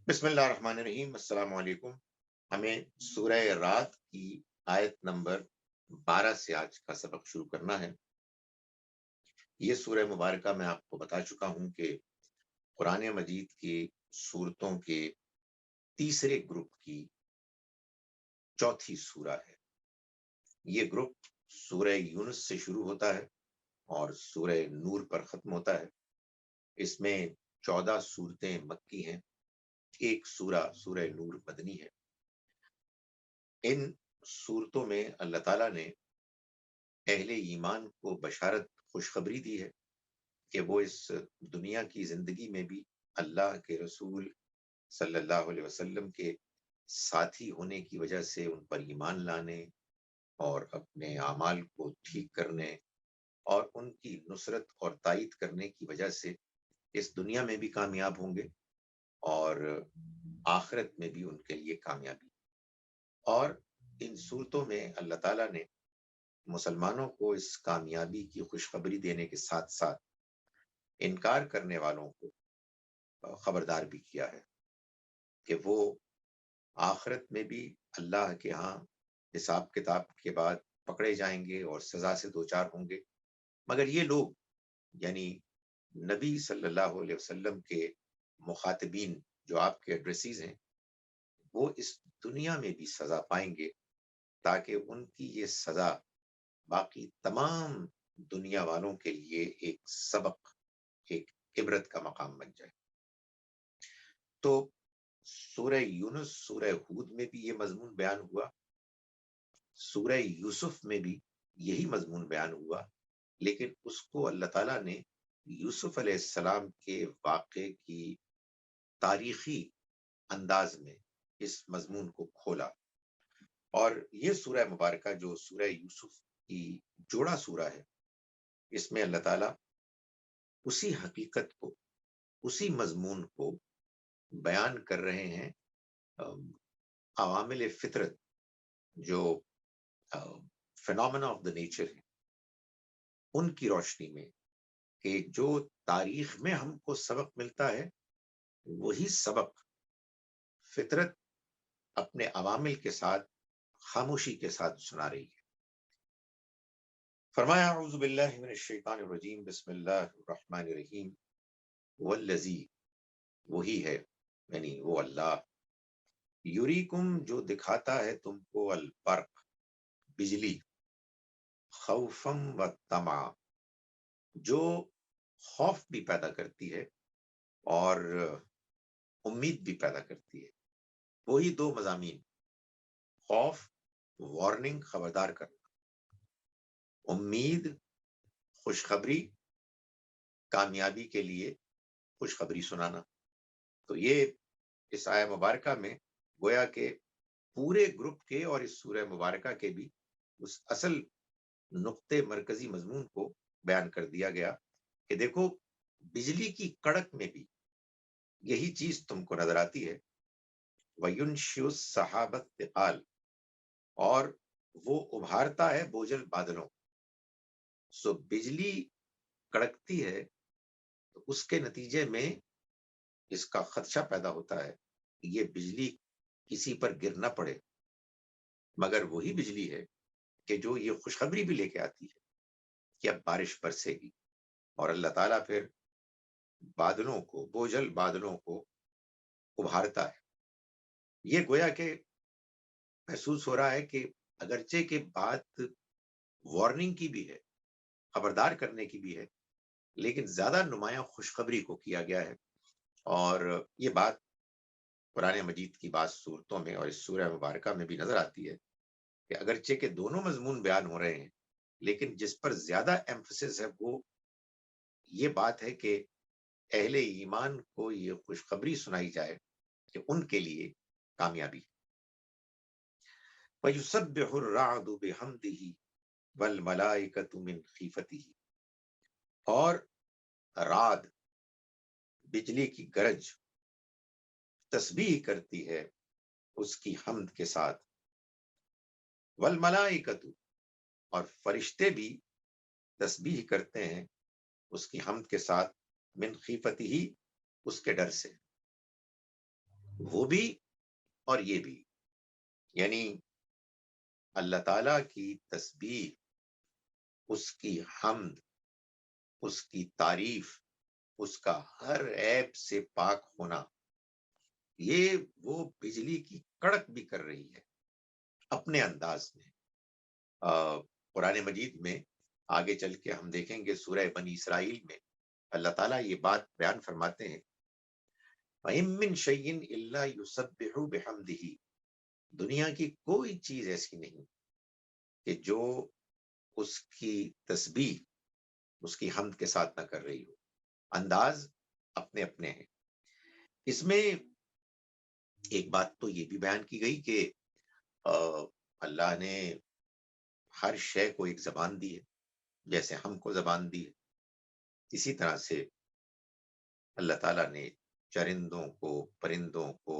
بسم اللہ الرحمن الرحیم، السلام علیکم۔ ہمیں سورہ رات کی آیت نمبر 12 سے آج کا سبق شروع کرنا ہے۔ یہ سورہ مبارکہ میں آپ کو بتا چکا ہوں کہ قرآن مجید کی سورتوں کے تیسرے گروپ کی چوتھی سورہ ہے۔ یہ گروپ سورہ یونس سے شروع ہوتا ہے اور سورہ نور پر ختم ہوتا ہے۔ اس میں 14 سورتیں مکی ہیں، ایک سورہ نور مدنی ہے۔ ان صورتوں میں اللہ تعالیٰ نے اہل ایمان کو بشارت خوشخبری دی ہے کہ وہ اس دنیا کی زندگی میں بھی اللہ کے رسول صلی اللہ علیہ وسلم کے ساتھی ہونے کی وجہ سے ان پر ایمان لانے اور اپنے اعمال کو ٹھیک کرنے اور ان کی نصرت اور تائید کرنے کی وجہ سے اس دنیا میں بھی کامیاب ہوں گے اور آخرت میں بھی ان کے لیے کامیابی۔ اور ان صورتوں میں اللہ تعالیٰ نے مسلمانوں کو اس کامیابی کی خوشخبری دینے کے ساتھ ساتھ انکار کرنے والوں کو خبردار بھی کیا ہے کہ وہ آخرت میں بھی اللہ کے ہاں حساب کتاب کے بعد پکڑے جائیں گے اور سزا سے دوچار ہوں گے، مگر یہ لوگ یعنی نبی صلی اللہ علیہ وسلم کے مخاطبین جو آپ کے ایڈریسیز ہیں، وہ اس دنیا میں بھی سزا پائیں گے تاکہ ان کی یہ سزا باقی تمام دنیا والوں کے لیے ایک سبق، ایک عبرت کا مقام بن جائے۔ تو سورہ یونس، سورہ ہود میں بھی یہ مضمون بیان ہوا، سورہ یوسف میں بھی یہی مضمون بیان ہوا، لیکن اس کو اللہ تعالیٰ نے یوسف علیہ السلام کے واقعے کی تاریخی انداز میں اس مضمون کو کھولا۔ اور یہ سورہ مبارکہ جو سورہ یوسف کی جوڑا سورہ ہے، اس میں اللہ تعالیٰ اسی حقیقت کو، اسی مضمون کو بیان کر رہے ہیں عوامل فطرت جو فینومینا آف دا نیچر ہے، ان کی روشنی میں، کہ جو تاریخ میں ہم کو سبق ملتا ہے وہی سبق فطرت اپنے عوامل کے ساتھ خاموشی کے ساتھ سنا رہی ہے۔ فرمایا اعوذ باللہ من الشیطان الرجیم، بسم اللہ الرحمن الرحیم، والذی، وہی ہے یعنی وہ اللہ، یریکم جو دکھاتا ہے تم کو، البرق بجلی، خوفم و طمع جو خوف بھی پیدا کرتی ہے اور امید بھی پیدا کرتی ہے۔ وہی دو مضامین، خوف وارننگ، خبردار کرنا، امید خوشخبری، کامیابی کے لیے خوشخبری سنانا۔ تو یہ اس آیہ مبارکہ میں گویا کہ پورے گروپ کے اور اس سورہ مبارکہ کے بھی اس اصل نقطے مرکزی مضمون کو بیان کر دیا گیا کہ دیکھو، بجلی کی کڑک میں بھی یہی چیز تم کو نظر آتی ہے، وَيُنشِئُ السَّحَابَ الثِّقَالَ، اور وہ ابھارتا ہے بوجھل بادلوں۔ سو بجلی کڑکتی ہے تو اس کے نتیجے میں اس کا خدشہ پیدا ہوتا ہے کہ یہ بجلی کسی پر گر نہ پڑے، مگر وہی بجلی ہے کہ جو یہ خوشخبری بھی لے کے آتی ہے کہ اب بارش برسے گی، اور اللہ تعالیٰ پھر بادلوں کو، بوجھل بادلوں کو ابھارتا ہے۔ یہ گویا کہ محسوس ہو رہا ہے کہ اگرچہ کہ بات وارننگ کی بھی ہے، خبردار کرنے کی بھی ہے، لیکن زیادہ نمایاں خوشخبری کو کیا گیا ہے۔ اور یہ بات قرآن مجید کی بعض صورتوں میں اور اس سورہ مبارکہ میں بھی نظر آتی ہے کہ اگرچہ کہ دونوں مضمون بیان ہو رہے ہیں، لیکن جس پر زیادہ ایمفسس ہے وہ یہ بات ہے کہ اہل ایمان کو یہ خوشخبری سنائی جائے کہ ان کے لیے کامیابی۔ وَيُسَبِّحُ الرَّعْدُ بِحَمْدِهِ وَالْمَلَائِكَةُ مِنْ خِیفَتِهِ، اور رعد، بجلی کی گرج، تسبیح کرتی ہے اس کی حمد کے ساتھ، والملائکۃ، اور فرشتے بھی تسبیح کرتے ہیں اس کی حمد کے ساتھ، من خیفتہ، اس کے ڈر سے۔ وہ بھی اور یہ بھی، یعنی اللہ تعالیٰ کی تسبیح، اس کی حمد، اس کی تعریف، اس کا ہر عیب سے پاک ہونا، یہ وہ بجلی کی کڑک بھی کر رہی ہے اپنے انداز میں۔ قرآن مجید میں آگے چل کے ہم دیکھیں گے، سورہ بنی اسرائیل میں اللہ تعالیٰ یہ بات بیان فرماتے ہیں، وَإِن مِّن شَيْءٍ إِلَّا يُسَبِّحُ بِحَمْدِهِ، دنیا کی کوئی چیز ایسی نہیں کہ جو اس کی تسبیح، اس کی حمد کے ساتھ نہ کر رہی ہو۔ انداز اپنے اپنے ہیں۔ اس میں ایک بات تو یہ بھی بیان کی گئی کہ اللہ نے ہر شے کو ایک زبان دی ہے، جیسے ہم کو زبان دی ہے، اسی طرح سے اللہ تعالیٰ نے چرندوں کو، پرندوں کو،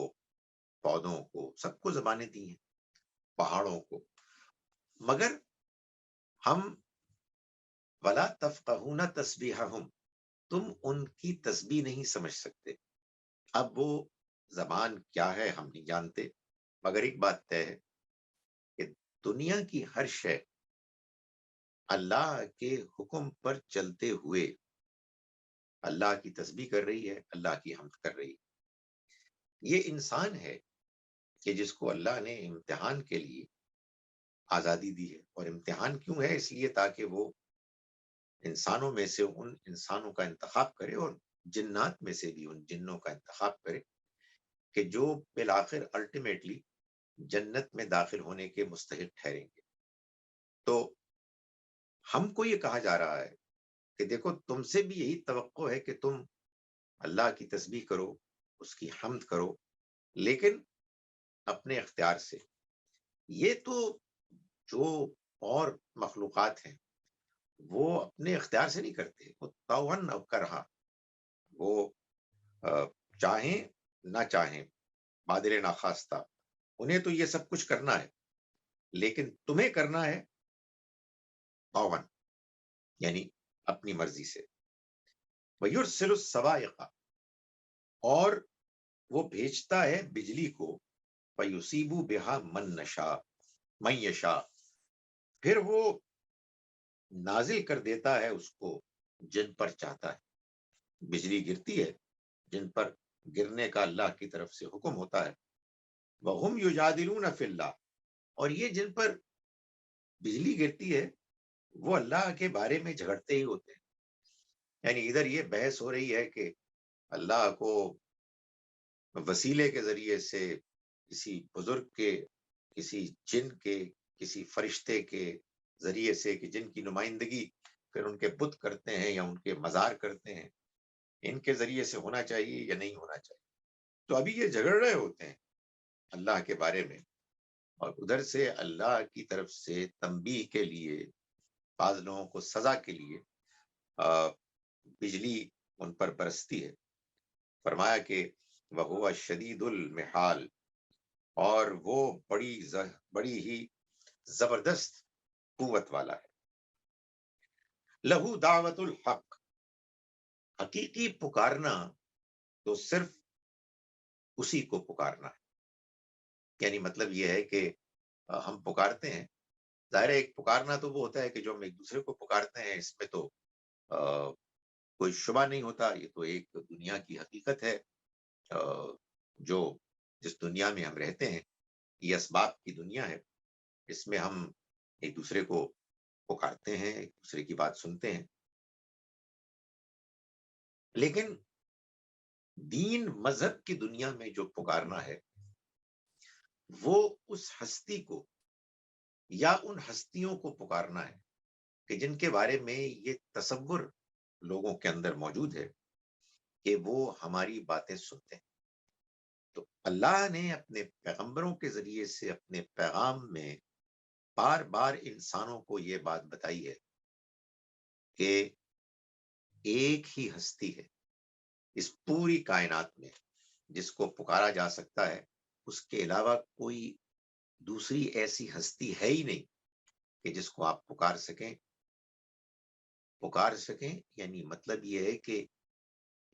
پودوں کو، سب کو زبانیں دی ہیں، پہاڑوں کو، مگر ہم وَلَا تَفْقَهُونَ تَسْبِيحَهُمْ، تم ان کی تسبیح نہیں سمجھ سکتے۔ اب وہ زبان کیا ہے ہم نہیں جانتے، مگر ایک بات طے ہے کہ دنیا کی ہر شے اللہ کے حکم پر چلتے ہوئے اللہ کی تسبیح کر رہی ہے، اللہ کی حمد کر رہی ہے۔ یہ انسان ہے کہ جس کو اللہ نے امتحان کے لیے آزادی دی ہے، اور امتحان کیوں ہے؟ اس لیے تاکہ وہ انسانوں میں سے ان انسانوں کا انتخاب کرے، اور جنات میں سے بھی ان جنوں کا انتخاب کرے کہ جو بالآخر الٹیمیٹلی جنت میں داخل ہونے کے مستحق ٹھہریں گے۔ تو ہم کو یہ کہا جا رہا ہے کہ دیکھو، تم سے بھی یہی توقع ہے کہ تم اللہ کی تسبیح کرو، اس کی حمد کرو، لیکن اپنے اختیار سے۔ یہ تو جو اور مخلوقات ہیں وہ اپنے اختیار سے نہیں کرتے، وہ طوعاً او کرہا، وہ چاہیں نہ چاہیں، بادل ناخواستہ، انہیں تو یہ سب کچھ کرنا ہے، لیکن تمہیں کرنا ہے طوعاً، یعنی اپنی مرضی سے۔ وَيُرْسِلُ الصَّوَاعِقَ، اور وہ بھیجتا ہے بجلی کو، فَيُصِيبُ بِهَا مَن يَشَاءُ، پھر وہ نازل کر دیتا ہے اس کو جن پر چاہتا ہے۔ بجلی گرتی ہے جن پر گرنے کا اللہ کی طرف سے حکم ہوتا ہے۔ وَهُمْ يُجَادِلُونَ فِي اللَّهِ، اور یہ جن پر بجلی گرتی ہے وہ اللہ کے بارے میں جھگڑتے ہی ہوتے ہیں، یعنی ادھر یہ بحث ہو رہی ہے کہ اللہ کو وسیلے کے ذریعے سے، کسی بزرگ کے، کسی جن کے، کسی فرشتے کے ذریعے سے، کہ جن کی نمائندگی پھر ان کے بت کرتے ہیں یا ان کے مزار کرتے ہیں، ان کے ذریعے سے ہونا چاہیے یا نہیں ہونا چاہیے۔ تو ابھی یہ جھگڑ رہے ہوتے ہیں اللہ کے بارے میں، اور ادھر سے اللہ کی طرف سے تنبیہ کے لیے، بعض لوگوں کو سزا کے لیے بجلی ان پر برستی ہے۔ فرمایا کہ وَهُوَ شَدِيدُ الْمِحَالِ، اور وہ بڑی ہی زبردست قوت والا ہے۔ لَهُ دعوت الحق، حقیقی پکارنا تو صرف اسی کو پکارنا ہے، یعنی مطلب یہ ہے کہ ہم پکارتے ہیں، ظاہر ہے ایک پکارنا تو وہ ہوتا ہے کہ جو ہم ایک دوسرے کو پکارتے ہیں، اس میں تو کوئی شبہ نہیں ہوتا، یہ تو ایک دنیا کی حقیقت ہے، جو جس دنیا میں ہم رہتے ہیں، یہ اسباب کی دنیا ہے، اس میں ہم ایک دوسرے کو پکارتے ہیں، ایک دوسرے کی بات سنتے ہیں۔ لیکن دین مذہب کی دنیا میں جو پکارنا ہے، وہ اس ہستی کو یا ان ہستیوں کو پکارنا ہے کہ جن کے بارے میں یہ تصور لوگوں کے اندر موجود ہے کہ وہ ہماری باتیں سنتے ہیں۔ تو اللہ نے اپنے پیغمبروں کے ذریعے سے اپنے پیغام میں بار بار انسانوں کو یہ بات بتائی ہے کہ ایک ہی ہستی ہے اس پوری کائنات میں جس کو پکارا جا سکتا ہے، اس کے علاوہ کوئی دوسری ایسی ہستی ہے ہی نہیں کہ جس کو آپ پکار سکیں، یعنی مطلب یہ ہے کہ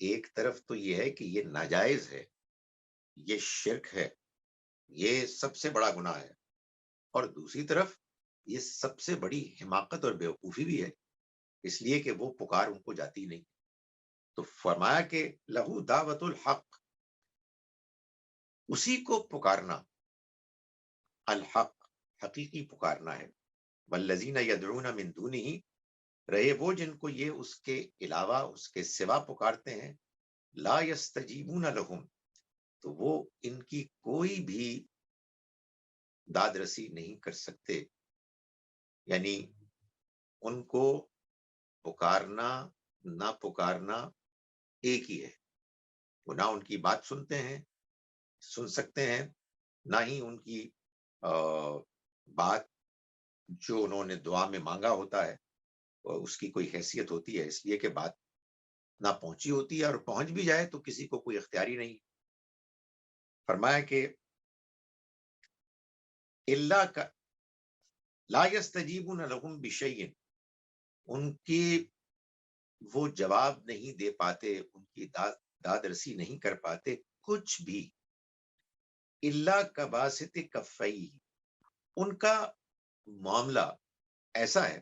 ایک طرف تو یہ ہے کہ یہ ناجائز ہے یہ شرک ہے، یہ سب سے بڑا گناہ ہے، اور دوسری طرف یہ سب سے بڑی حماقت اور بیوقوفی بھی ہے، اس لیے کہ وہ پکار ان کو جاتی نہیں۔ تو فرمایا کہ لہو دعوت الحق، اسی کو پکارنا، الحق حقیقی پکارنا ہے، والذین یدعون من دونہ، رہے وہ جن کو یہ اس کے علاوہ اس کے سوا پکارتے ہیں، لا یستجیبون لہم، تو وہ ان کی کوئی بھی داد رسی نہیں کر سکتے، یعنی ان کو پکارنا نہ پکارنا ایک ہی ہے، وہ نہ ان کی بات سن سکتے ہیں، نہ ہی ان کی بات جو انہوں نے دعا میں مانگا ہوتا ہے اس کی کوئی حیثیت ہوتی ہے، اس لیے کہ بات نہ پہنچی ہوتی ہے، اور پہنچ بھی جائے تو کسی کو کوئی اختیاری نہیں۔ فرمایا کہ اللہ کا لا یستجیبون لہم بشیء، ان کی وہ جواب نہیں دے پاتے، ان کی داد رسی نہیں کر پاتے کچھ بھی، اللہ کباسط کفیہ، ان کا معاملہ ایسا ہے،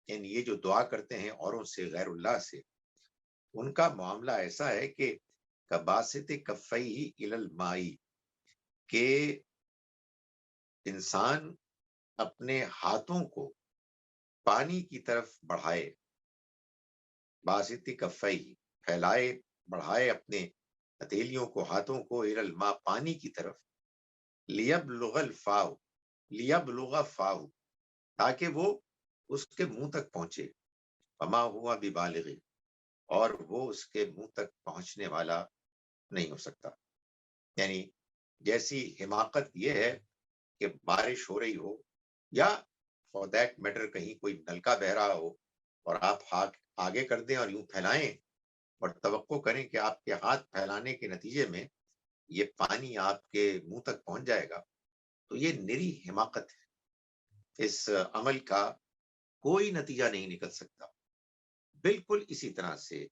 یعنی یہ جو دعا کرتے ہیں اوروں سے غیر اللہ سے، ان کا معاملہ ایسا ہے کہ کباسط کفیہ الی الماء، کہ انسان اپنے ہاتھوں کو پانی کی طرف بڑھائے، باسط کفیہ پھیلائے بڑھائے اپنے ہتھیلیوں کو، ہاتھوں کو، الی الماء پانی کی طرف، لیبلغ الفاء، لیبلغ فاء، تاکہ وہ اس کے منہ تک پہنچے، وما ہوا ببالغ، اور وہ اس کے منہ تک پہنچنے والا نہیں ہو سکتا۔ یعنی جیسی حماقت یہ ہے کہ بارش ہو رہی ہو، یا فار دیٹ میٹر کہیں کوئی نلکا بہ رہا ہو، اور آپ ہاتھ آگے کر دیں اور یوں پھیلائیں اور توقع کریں کہ آپ کے ہاتھ پھیلانے کے نتیجے میں یہ پانی آپ کے منہ تک پہنچ جائے گا، تو یہ نری حماقت ہے، اس عمل کا کوئی نتیجہ نہیں نکل سکتا۔ بالکل اسی طرح سے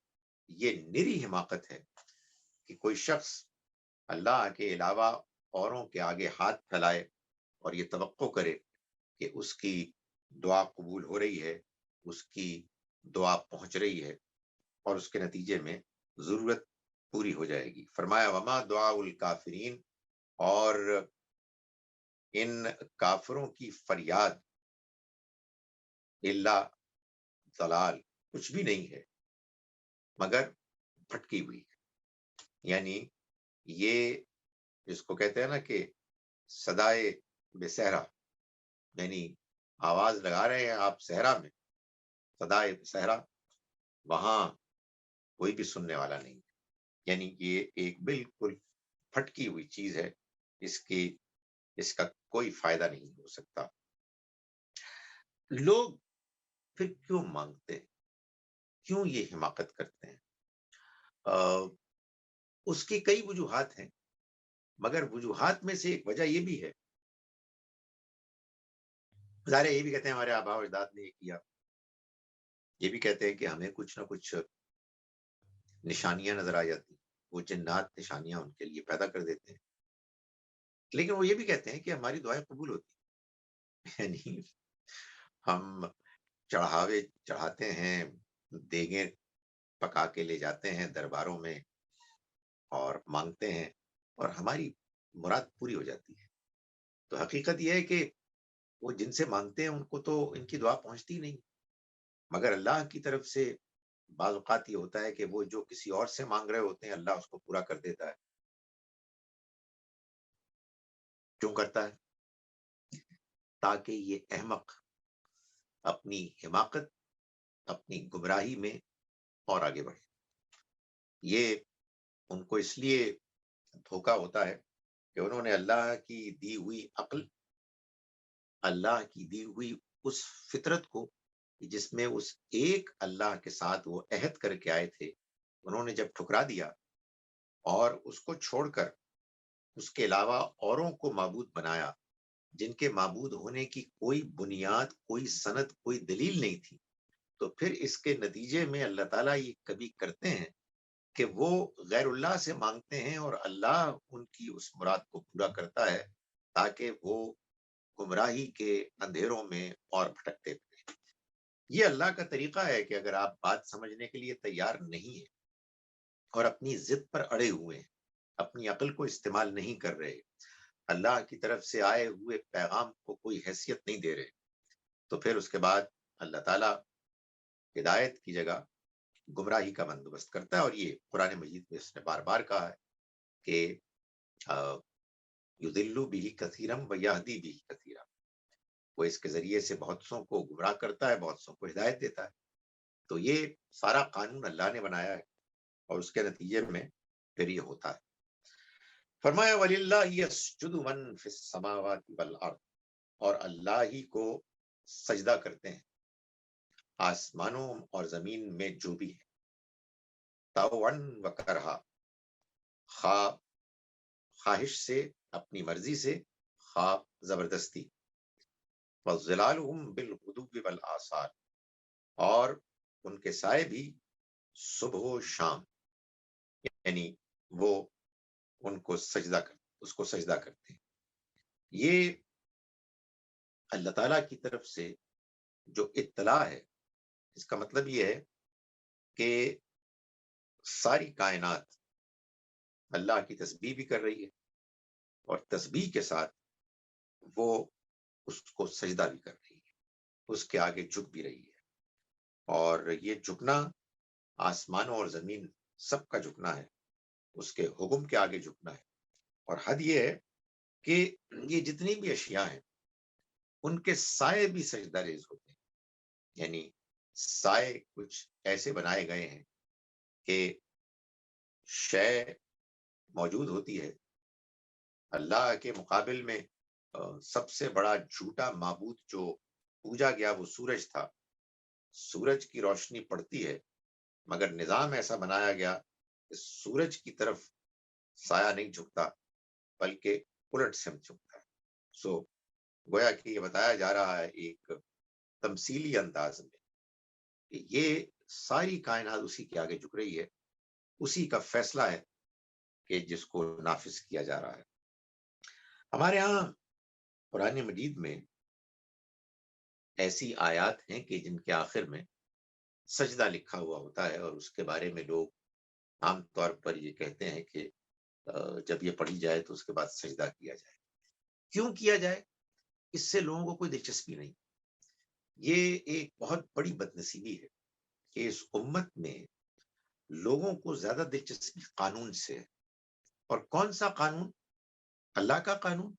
یہ نری حماقت ہے کہ کوئی شخص اللہ کے علاوہ اوروں کے آگے ہاتھ پھیلائے اور یہ توقع کرے کہ اس کی دعا قبول ہو رہی ہے، اس کی دعا پہنچ رہی ہے، اور اس کے نتیجے میں ضرورت پوری ہو جائے گی۔ فرمایا وما دعاء الکافرین، اور ان کافروں کی فریاد الا ضلال، کچھ بھی نہیں ہے مگر بھٹکی ہوئی، یعنی یہ جس کو کہتے ہیں نا کہ صدائے بے صحرا، یعنی آواز لگا رہے ہیں آپ صحرا میں، صدائے صحرا، وہاں کوئی بھی سننے والا نہیں، یعنی یہ ایک بالکل پھٹکی ہوئی چیز ہے، اس کا کوئی فائدہ نہیں ہو سکتا۔ لوگ پھر کیوں مانگتے ہیں، کیوں یہ حماقت کرتے ہیں؟ اس کی کئی وجوہات ہیں، مگر وجوہات میں سے ایک وجہ یہ بھی ہے، ظاہر یہ بھی کہتے ہیں ہمارے آباء و اجداد نے یہ کیا، یہ بھی کہتے ہیں کہ ہمیں کچھ نہ کچھ نشانیاں نظر آ جاتی، وہ جنات نشانیاں ان کے لیے پیدا کر دیتے ہیں، لیکن وہ یہ بھی کہتے ہیں کہ ہماری دعائیں قبول ہوتی، یعنی ہم چڑھاوے چڑھاتے ہیں، دیگیں پکا کے لے جاتے ہیں درباروں میں اور مانگتے ہیں، اور ہماری مراد پوری ہو جاتی ہے۔ تو حقیقت یہ ہے کہ وہ جن سے مانگتے ہیں ان کو تو ان کی دعا پہنچتی نہیں، مگر اللہ کی طرف سے بعض اوقات یہ ہوتا ہے کہ وہ جو کسی اور سے مانگ رہے ہوتے ہیں اللہ اس کو پورا کر دیتا ہے۔ کیوں کرتا ہے؟ تاکہ یہ احمق اپنی حماقت، اپنی گمراہی میں اور آگے بڑھے۔ یہ ان کو اس لیے دھوکا ہوتا ہے کہ انہوں نے اللہ کی دی ہوئی عقل، اللہ کی دی ہوئی اس فطرت کو جس میں اس ایک اللہ کے ساتھ وہ عہد کر کے آئے تھے، انہوں نے جب ٹھکرا دیا اور اس کو چھوڑ کر اس کے علاوہ اوروں کو معبود بنایا جن کے معبود ہونے کی کوئی بنیاد، کوئی سند، کوئی دلیل نہیں تھی، تو پھر اس کے نتیجے میں اللہ تعالیٰ یہ کبھی کرتے ہیں کہ وہ غیر اللہ سے مانگتے ہیں اور اللہ ان کی اس مراد کو پورا کرتا ہے تاکہ وہ گمراہی کے اندھیروں میں اور بھٹکتے پھریں۔ یہ اللہ کا طریقہ ہے کہ اگر آپ بات سمجھنے کے لیے تیار نہیں ہیں اور اپنی ضد پر اڑے ہوئے ہیں، اپنی عقل کو استعمال نہیں کر رہے، اللہ کی طرف سے آئے ہوئے پیغام کو کوئی حیثیت نہیں دے رہے، تو پھر اس کے بعد اللہ تعالیٰ ہدایت کی جگہ گمراہی کا بندوبست کرتا ہے۔ اور یہ قرآن مجید میں اس نے بار بار کہا ہے کہ یضل بہ کثیرا ویہدی بہ کثیرا، وہ اس کے ذریعے سے بہت سوں کو گمراہ کرتا ہے، بہت سوں کو ہدایت دیتا ہے۔ تو یہ سارا قانون اللہ نے بنایا ہے اور اس کے نتیجے میں پھر یہ ہوتا ہے۔ فرمایا وَلِلَّهِ يَسْجُدُ مَن فِي السَّمَاوَاتِ وَالْأَرْضِ، اور اللہ ہی کو سجدہ کرتے ہیں آسمانوں اور زمین میں جو بھی ہے، طَوْعًا وَكَرْہًا، خواہ خواہش سے، اپنی مرضی سے، خواہ زبردستی، وَظِلَالُهُمْ بِالْغُدُوِّ وَالْآصَالِ، اور ان کے سائے بھی صبح و شام، یعنی وہ ان کو سجدہ کر اس کو سجدہ کرتے ہیں۔ یہ اللہ تعالیٰ کی طرف سے جو اطلاع ہے، اس کا مطلب یہ ہے کہ ساری کائنات اللہ کی تسبیح بھی کر رہی ہے اور تسبیح کے ساتھ وہ اس کو سجدہ بھی کر رہی ہے، اس کے آگے جھک بھی رہی ہے۔ اور یہ جھکنا آسمانوں اور زمین سب کا جھکنا ہے، اس کے حکم کے آگے جھکنا ہے۔ اور حد یہ ہے کہ یہ جتنی بھی اشیاء ہیں ان کے سائے بھی سجدہ ریز ہوتے ہیں، یعنی سائے کچھ ایسے بنائے گئے ہیں کہ شے موجود ہوتی ہے، اللہ کے مقابل میں سب سے بڑا جھوٹا معبود جو پوجا گیا وہ سورج تھا، سورج کی روشنی پڑتی ہے مگر نظام ایسا بنایا گیا کہ سورج کی طرف سایہ نہیں جھکتا بلکہ الٹ سے جھکتا ہے۔ سو گویا کہ یہ بتایا جا رہا ہے ایک تمثیلی انداز میں کہ یہ ساری کائنات اسی کے آگے جھک رہی ہے، اسی کا فیصلہ ہے کہ جس کو نافذ کیا جا رہا ہے۔ ہمارے ہاں قرآن مجید میں ایسی آیات ہیں کہ جن کے آخر میں سجدہ لکھا ہوا ہوتا ہے، اور اس کے بارے میں لوگ عام طور پر یہ کہتے ہیں کہ جب یہ پڑھی جائے تو اس کے بعد سجدہ کیا جائے۔ کیوں کیا جائے؟ اس سے لوگوں کو کوئی دلچسپی نہیں۔ یہ ایک بہت بڑی بدنصیبی ہے کہ اس امت میں لوگوں کو زیادہ دلچسپی قانون سے ہے۔ اور کون سا قانون؟ اللہ کا قانون؟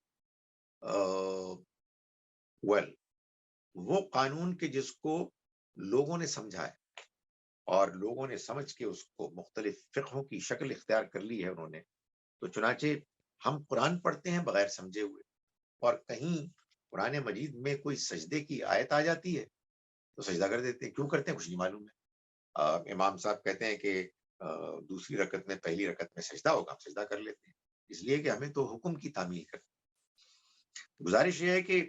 وہ قانون کہ جس کو لوگوں نے سمجھا ہے اور لوگوں نے سمجھ کے اس کو مختلف فقہوں کی شکل اختیار کر لی ہے انہوں نے۔ تو چنانچہ ہم قرآن پڑھتے ہیں بغیر سمجھے ہوئے، اور کہیں قرآن مجید میں کوئی سجدے کی آیت آ جاتی ہے تو سجدہ کر دیتے ہیں۔ کیوں کرتے ہیں کچھ نہیں معلوم ہے۔ امام صاحب کہتے ہیں کہ دوسری رکعت میں پہلی رکعت میں سجدہ ہوگا، ہم سجدہ کر لیتے ہیں، اس لیے کہ ہمیں تو حکم کی تعمیل کرنی۔ گزارش یہ ہے کہ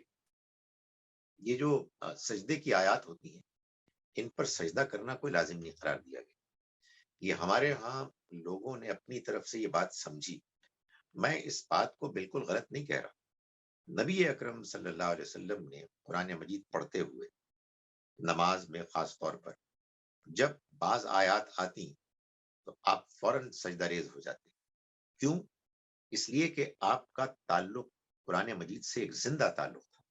یہ جو سجدے کی آیات ہوتی ہیں ان پر سجدہ کرنا کوئی لازم نہیں قرار دیا گیا۔ یہ ہمارے ہاں لوگوں نے اپنی طرف سے یہ بات سمجھی۔ میں اس بات کو بالکل غلط نہیں کہہ رہا۔ نبی اکرم صلی اللہ علیہ وسلم نے قرآن مجید پڑھتے ہوئے نماز میں خاص طور پر جب بعض آیات آتی تو آپ فوراً سجدہ ریز ہو جاتے۔ کیوں؟ اس لیے کہ آپ کا تعلق قرآن مجید سے ایک زندہ تعلق تھا۔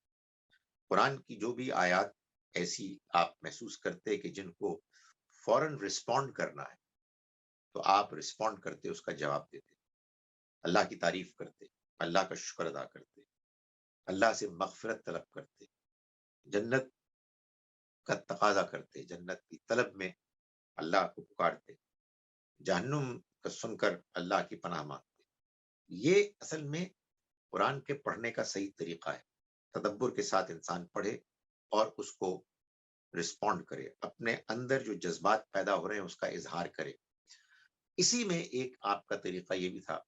قرآن کی جو بھی آیات ایسی آپ محسوس کرتے کہ جن کو فوراً رسپونڈ کرنا ہے تو آپ رسپونڈ کرتے، اس کا جواب دیتے، اللہ کی تعریف کرتے، اللہ کا شکر ادا کرتے، اللہ سے مغفرت طلب کرتے، جنت کا تقاضا کرتے، جنت کی طلب میں اللہ کو پکارتے، جہنم کا سن کر اللہ کی پناہ مانگتے۔ یہ اصل میں قرآن کے پڑھنے کا صحیح طریقہ ہے۔ تدبر کے ساتھ انسان پڑھے اور اس کو رسپونڈ کرے، اپنے اندر جو جذبات پیدا ہو رہے ہیں اس کا اظہار کرے۔ اسی میں ایک آپ کا طریقہ یہ بھی تھا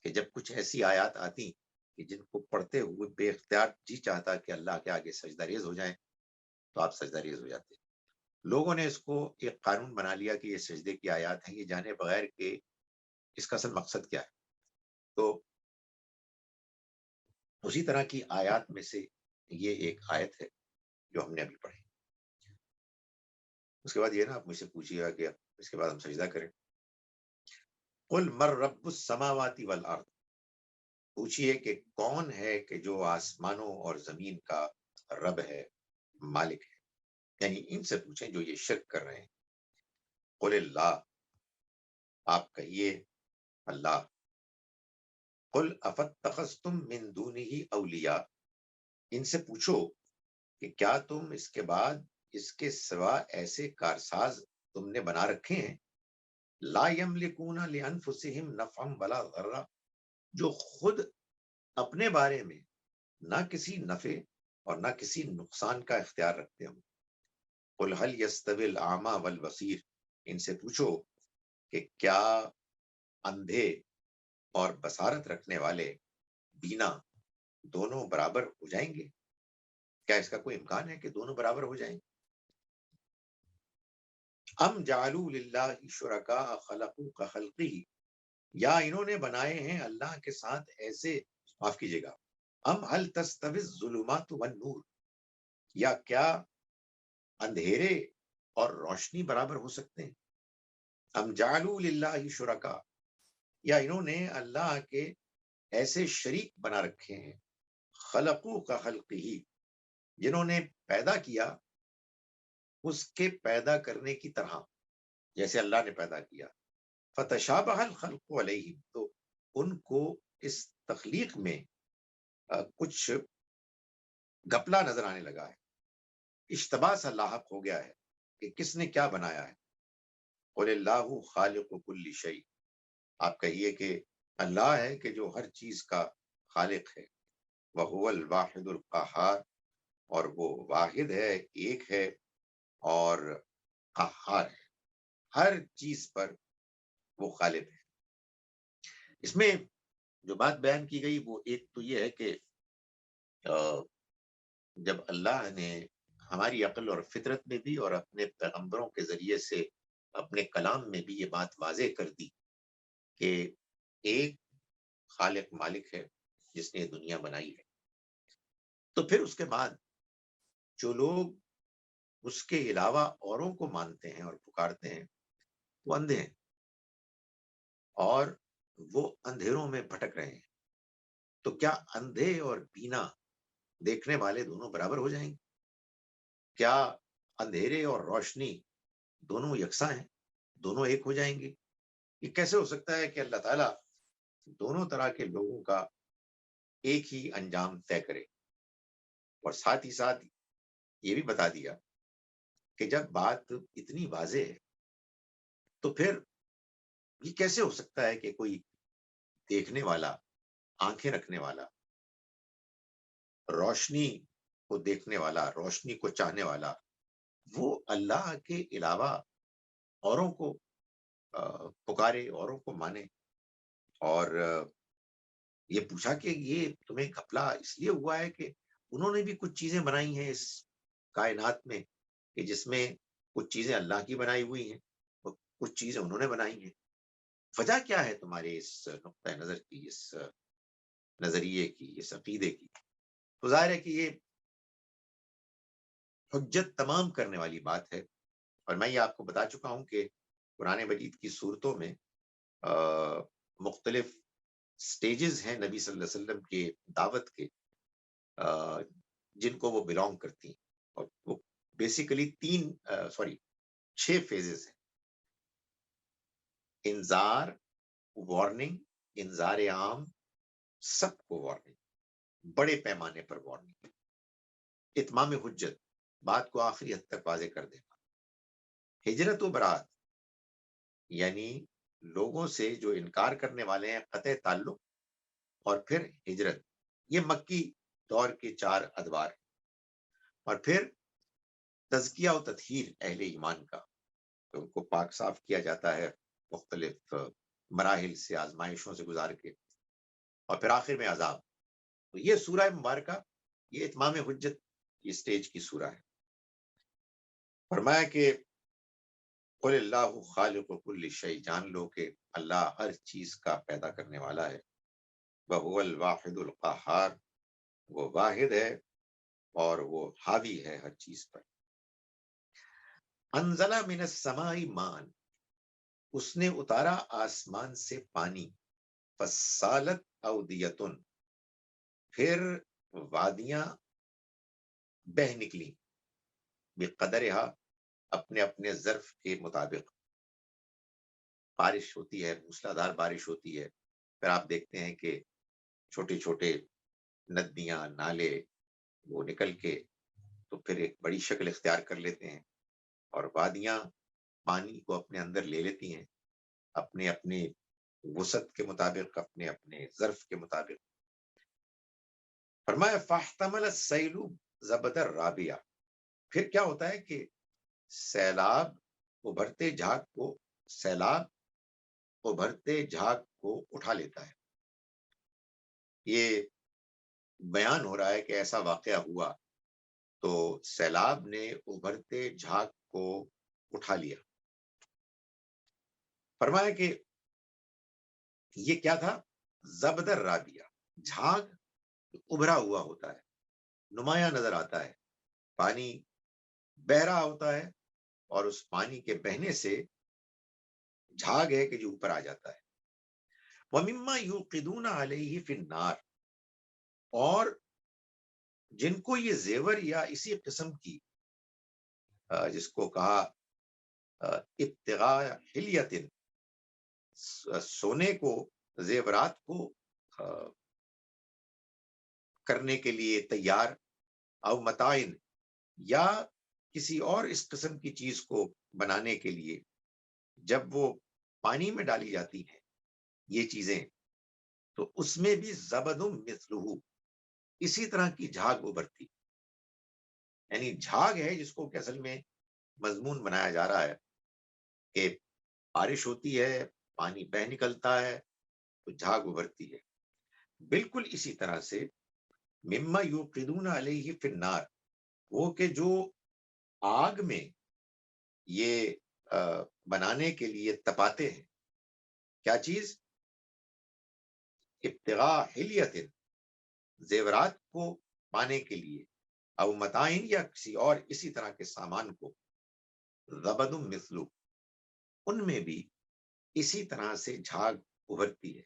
کہ جب کچھ ایسی آیات آتی کہ جن کو پڑھتے ہوئے بے اختیار جی چاہتا کہ اللہ کے آگے سجدہ ریز ہو جائیں تو آپ سجدہ ریز ہو جاتے۔ لوگوں نے اس کو ایک قانون بنا لیا کہ یہ سجدے کی آیات ہیں، یہ جانے بغیر کہ اس کا اصل مقصد کیا ہے. تو اسی طرح کی آیات میں سے یہ ایک آیت ہے جو ہم نے ابھی پڑھی. اس کے بعد یہ نا آپ مجھ سے پوچھیے گا کہ اس کے بعد ہم سجدہ کریں. قل من رب السماوات والارض، پوچھئے کہ کون ہے کہ جو آسمانوں اور زمین کا رب ہے، مالک ہے. یعنی ان سے پوچھیں جو یہ شرک کر رہے ہیں. قل اللہ، آپ کہیے اللہ. قل افاتخذتم من دونه اولیاء، ان سے پوچھو کہ کیا تم اس کے بعد اس کے سوا ایسے کارساز تم نے بنا رکھے ہیں، لا یملکون لانفسہم نفعا ولا ضرا، جو خود اپنے بارے میں نہ کسی نفع اور نہ کسی نقصان کا اختیار رکھتے ہوں. قل هل يستوي الاعمى والبصیر، ان سے پوچھو کہ کیا اندھے اور بصارت رکھنے والے بینا دونوں برابر ہو جائیں گے؟ کیا اس کا کوئی امکان ہے کہ دونوں برابر ہو جائیں؟ ام جعلوا للہ شرکاء خلقوا کخلقہ، یا انہوں نے بنائے ہیں اللہ کے ساتھ ایسے، معاف کیجیے گا، ام هل تستوی الظلمات والنور، یا کیا اندھیرے اور روشنی برابر ہو سکتے ہیں؟ ام جعلوا للہ شرکاء، یا انہوں نے اللہ کے ایسے شریک بنا رکھے ہیں، خلقوا کخلقہ، جنہوں نے پیدا کیا اس کے پیدا کرنے کی طرح جیسے اللہ نے پیدا کیا. فتشابہ الخلق علیہم، تو ان کو اس تخلیق میں کچھ گپلا نظر آنے لگا ہے، اشتباہ سا لاحق ہو گیا ہے کہ کس نے کیا بنایا ہے. قل اللہ خالق کل شیء، آپ کہیے کہ اللہ ہے کہ جو ہر چیز کا خالق ہے. وہو الواحد القہار، اور وہ واحد ہے، ایک ہے اور قہار ہے، ہر چیز پر وہ غالب ہے. اس میں جو بات بیان کی گئی وہ ایک تو یہ ہے کہ جب اللہ نے ہماری عقل اور فطرت میں بھی اور اپنے پیغمبروں کے ذریعے سے اپنے کلام میں بھی یہ بات واضح کر دی کہ ایک خالق مالک ہے جس نے دنیا بنائی ہے، تو پھر اس کے بعد جو لوگ اس کے علاوہ اوروں کو مانتے ہیں اور پکارتے ہیں وہ اندھے ہیں اور وہ اندھیروں میں بھٹک رہے ہیں. تو کیا اندھے اور بینا دیکھنے والے دونوں برابر ہو جائیں گے؟ کیا اندھیرے اور روشنی دونوں یکساں ہیں، دونوں ایک ہو جائیں گے؟ یہ کیسے ہو سکتا ہے کہ اللہ تعالیٰ دونوں طرح کے لوگوں کا ایک ہی انجام طے کرے؟ اور ساتھ ہی ساتھ یہ بھی بتا دیا کہ جب بات اتنی واضح ہے تو پھر یہ کیسے ہو سکتا ہے کہ کوئی دیکھنے والا، آنکھیں رکھنے والا، روشنی کو دیکھنے والا، روشنی کو چاہنے والا، وہ اللہ کے علاوہ اوروں کو پکارے، اوروں کو مانے. اور یہ پوچھا کہ یہ تمہیں گھپلا اس لیے ہوا ہے کہ انہوں نے بھی کچھ چیزیں بنائی ہیں اس کائنات میں کہ جس میں کچھ چیزیں اللہ کی بنائی ہوئی ہیں اور کچھ چیزیں انہوں نے بنائی ہیں. وجہ کیا ہے تمہارے اس نقطۂ نظر کی، اس نظریے کی، اس عقیدے کی؟ تو ظاہر ہے کہ یہ حجت تمام کرنے والی بات ہے. اور میں یہ آپ کو بتا چکا ہوں کہ قرآن مجید کی صورتوں میں مختلف سٹیجز ہیں نبی صلی اللہ علیہ وسلم کے دعوت کے، جن کو وہ بلونگ کرتی ہیں. اور وہ بیسیکلی 6 فیزز ہیں: انذار، وارننگ، انذار عام، سب کو وارننگ، بڑے پیمانے پر وارننگ، اتمام حجت، بات کو آخری حد تک واضح کر دینا، ہجرت و برات، یعنی لوگوں سے جو انکار کرنے والے ہیں قطع تعلق، اور پھر ہجرت. یہ مکی دور کے 4 ادوار ہیں. اور پھر تزکیہ و تطہیر اہل ایمان کا، تو ان کو پاک صاف کیا جاتا ہے مختلف مراحل سے، آزمائشوں سے گزار کے، اور پھر آخر میں عذاب. تو یہ سورہ مبارکہ، یہ اتمام حجت کی سٹیج کی سورہ ہے. فرمایا کہ قل اللہ خالق کل شیء، جان لو کہ اللہ ہر چیز کا پیدا کرنے والا ہے، وہو الواحد القہار، وہ واحد ہے اور وہ حاوی ہے ہر چیز پر۔ انزل من السماء ماء، اس نے اتارا آسمان سے پانی، فسالت اودیتن، پھر وادیاں بہ نکلی، بقدرہا، اپنے اپنے ظرف کے مطابق۔ بارش ہوتی ہے، موسلادھار بارش ہوتی ہے، پھر آپ دیکھتے ہیں کہ چھوٹے چھوٹے ندیاں نالے وہ نکل کے تو پھر ایک بڑی شکل اختیار کر لیتے ہیں، اور وادیاں پانی کو اپنے اندر لے لیتی ہیں، اپنے اپنے وسعت کے مطابق، اپنے اپنے ظرف کے مطابق۔ فرمایا فاحتمل السیل زبد الرابیہ، پھر کیا ہوتا ہے کہ سیلاب ابھرتے جھاگ کو، سیلاب ابھرتے جھاگ کو اٹھا لیتا ہے۔ یہ بیان ہو رہا ہے کہ ایسا واقعہ ہوا تو سیلاب نے ابھرتے جھاگ کو اٹھا لیا۔ فرمایا کہ یہ کیا تھا؟ زبد الرابیہ، جھاگ ابھرا ہوا ہوتا ہے، نمایاں نظر آتا ہے، پانی بہ رہا ہوتا ہے، اور اس پانی کے بہنے سے جھاگ ہے کہ جو اوپر آ جاتا ہے۔ وَمِمَّا يُوقِدُونَ عَلَيْهِ فِي النَّارِ، اور جن کو یہ زیور یا اسی قسم کی جس کو کہا ابتغاء حلیت، سونے کو، زیورات کو کرنے کے لیے تیار، او متاعن، یا کسی اور اس قسم کی چیز کو بنانے کے لیے جب وہ پانی میں ڈالی جاتی ہیں یہ چیزیں، تو اس میں بھی زبد مثلہ، اسی طرح کی جھاگ ابھرتی، یعنی جھاگ ہے جس کو کہ اصل میں مضمون بنایا جا رہا ہے کہ بارش ہوتی ہے، پانی بہ نکلتا ہے تو جھاگ ابھرتی ہے۔ بالکل اسی طرح سے مما یوقدون علیہ فی النار، وہ کہ جو آگ میں یہ بنانے کے لیے تپاتے ہیں، کیا چیز؟ ابتغاء حلیت، زیورات کو پانے کے لیے، او متاعن، یا کسی اور اسی طرح کے سامان کو، زبد مثلو، ان میں بھی اسی طرح سے جھاگ ابھرتی ہے۔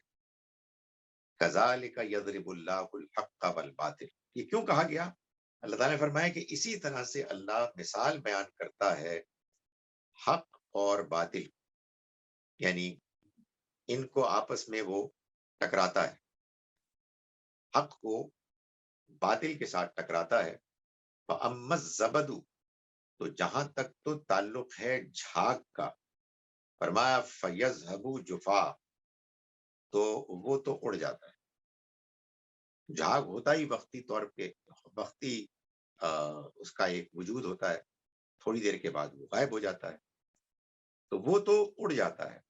کذالک یضرب اللہ الحق والباطل، یہ کیوں کہا گیا؟ اللہ تعالیٰ نے فرمایا کہ اسی طرح سے اللہ مثال بیان کرتا ہے حق اور باطل، یعنی ان کو آپس میں وہ ٹکراتا ہے، حق کو باطل کے ساتھ ٹکراتا ہے۔ فَأَمَّا الزَّبَدُ، تو جہاں تک تو تعلق ہے جھاگ کا، فرمایا فَيَذْهَبُ جُفَاءً، تو وہ تو اڑ جاتا ہے۔ جھاگ ہوتا ہی وقتی طور پہ، وقتی اس کا ایک وجود ہوتا ہے، تھوڑی دیر کے بعد وہ غائب ہو جاتا ہے، تو وہ تو اڑ جاتا ہے۔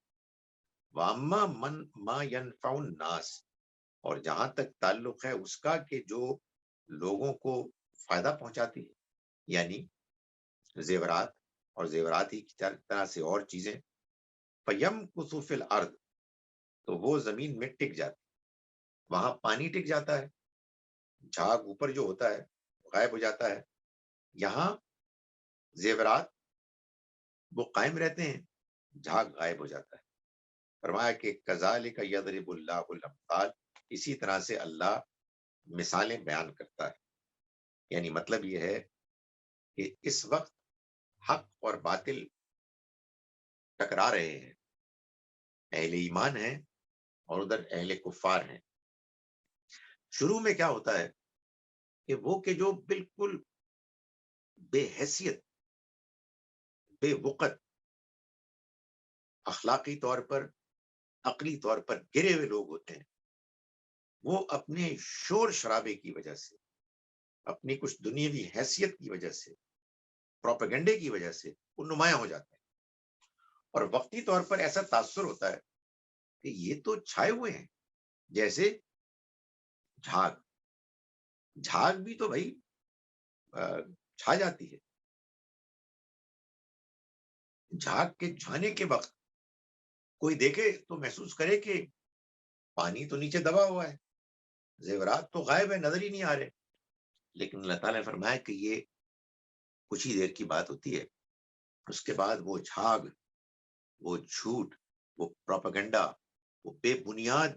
وَأَمَّا مَنْ مَا يَنْفَعُ النَّاسَ، اور جہاں تک تعلق ہے اس کا کہ جو لوگوں کو فائدہ پہنچاتی ہے، یعنی زیورات، اور زیورات ہی کی طرح سے اور چیزیں، فَيَمْكُثُ فِي الْأَرْضِ، تو وہ زمین میں ٹک جاتی، وہاں پانی ٹک جاتا ہے، جھاگ اوپر جو ہوتا ہے غائب ہو جاتا ہے، یہاں زیورات وہ قائم رہتے ہیں، جھاگ غائب ہو جاتا ہے۔ فرمایا کہ کذالک یضرب اللہ الامثال، اسی طرح سے اللہ مثالیں بیان کرتا ہے، یعنی مطلب یہ ہے کہ اس وقت حق اور باطل ٹکرا رہے ہیں، اہل ایمان ہیں اور ادھر اہل کفار ہیں۔ شروع میں کیا ہوتا ہے کہ وہ کہ جو بالکل بے حیثیت، بے وقت، اخلاقی طور پر، عقلی طور پر گرے ہوئے لوگ ہوتے ہیں، وہ اپنے شور شرابے کی وجہ سے، اپنی کچھ دنیاوی حیثیت کی وجہ سے، پروپیگنڈے کی وجہ سے وہ نمایاں ہو جاتے ہیں، اور وقتی طور پر ایسا تاثر ہوتا ہے کہ یہ تو چھائے ہوئے ہیں، جیسے جھاگ، جھاگ بھی تو بھائی چھا جاتی ہے، جھاگ کے جانے کے وقت کوئی دیکھے تو محسوس کرے کہ پانی تو نیچے دبا ہوا ہے، زیورات تو غائب ہے، نظر ہی نہیں آ رہے. لیکن اللہ تعالیٰ نے فرمایا کہ یہ کچھ ہی دیر کی بات ہوتی ہے. اس کے بعد وہ جھاگ، وہ جھوٹ، وہ پروپیگنڈا، وہ بے بنیاد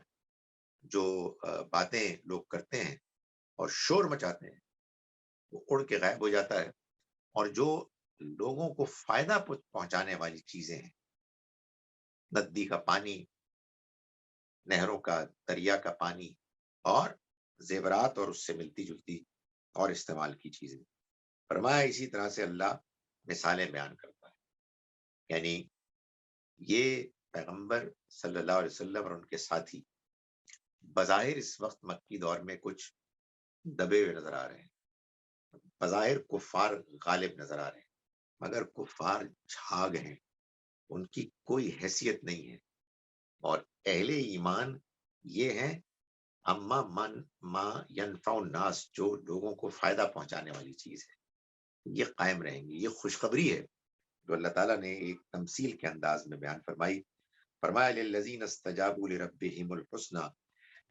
جو باتیں لوگ کرتے ہیں اور شور مچاتے ہیں، وہ اڑ کے غائب ہو جاتا ہے. اور جو لوگوں کو فائدہ پہنچانے والی چیزیں ہیں، ندی کا پانی، نہروں کا، دریا کا پانی، اور زیورات اور اس سے ملتی جلتی اور استعمال کی چیزیں، فرمایا اسی طرح سے اللہ مثالیں بیان کرتا ہے. یعنی یہ پیغمبر صلی اللہ علیہ وسلم اور ان کے ساتھی بظاہر اس وقت مکی دور میں کچھ دبے ہوئے نظر آ رہے ہیں، بظاہر کفار غالب نظر آ رہے ہیں، مگر کفار جھاگ ہیں، ان کی کوئی حیثیت نہیں ہے. اور اہل ایمان یہ ہیں اما من ما ینفع الناس، جو لوگوں کو فائدہ پہنچانے والی چیز ہے، یہ قائم رہیں گی. یہ خوشخبری ہے جو اللہ تعالیٰ نے ایک تمثیل کے انداز میں بیان فرمائی. فرمایا للذین استجابوا لربہم الحسنی،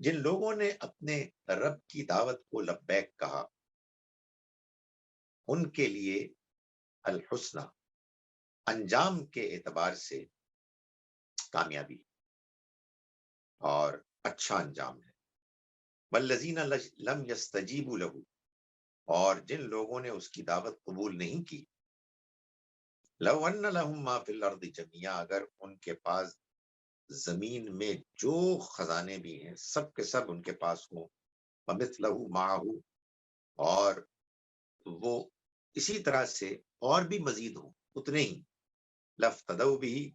جن لوگوں نے اپنے رب کی دعوت کو لبیک کہا، ان کے لیے الحسنی، انجام کے اعتبار سے کامیابی اور اچھا انجام ہے. والذین لم یستجیبوا لہ، اور جن لوگوں نے اس کی دعوت قبول نہیں کی، لو ان لہم ما فی الارض جمیعا، اگر ان کے پاس زمین میں جو خزانے بھی ہیں سب کے سب ان کے پاس ہوں، ومثلہ معہ، اور وہ اسی طرح سے اور بھی مزید ہوں اتنے ہی، لفتدوا بھی،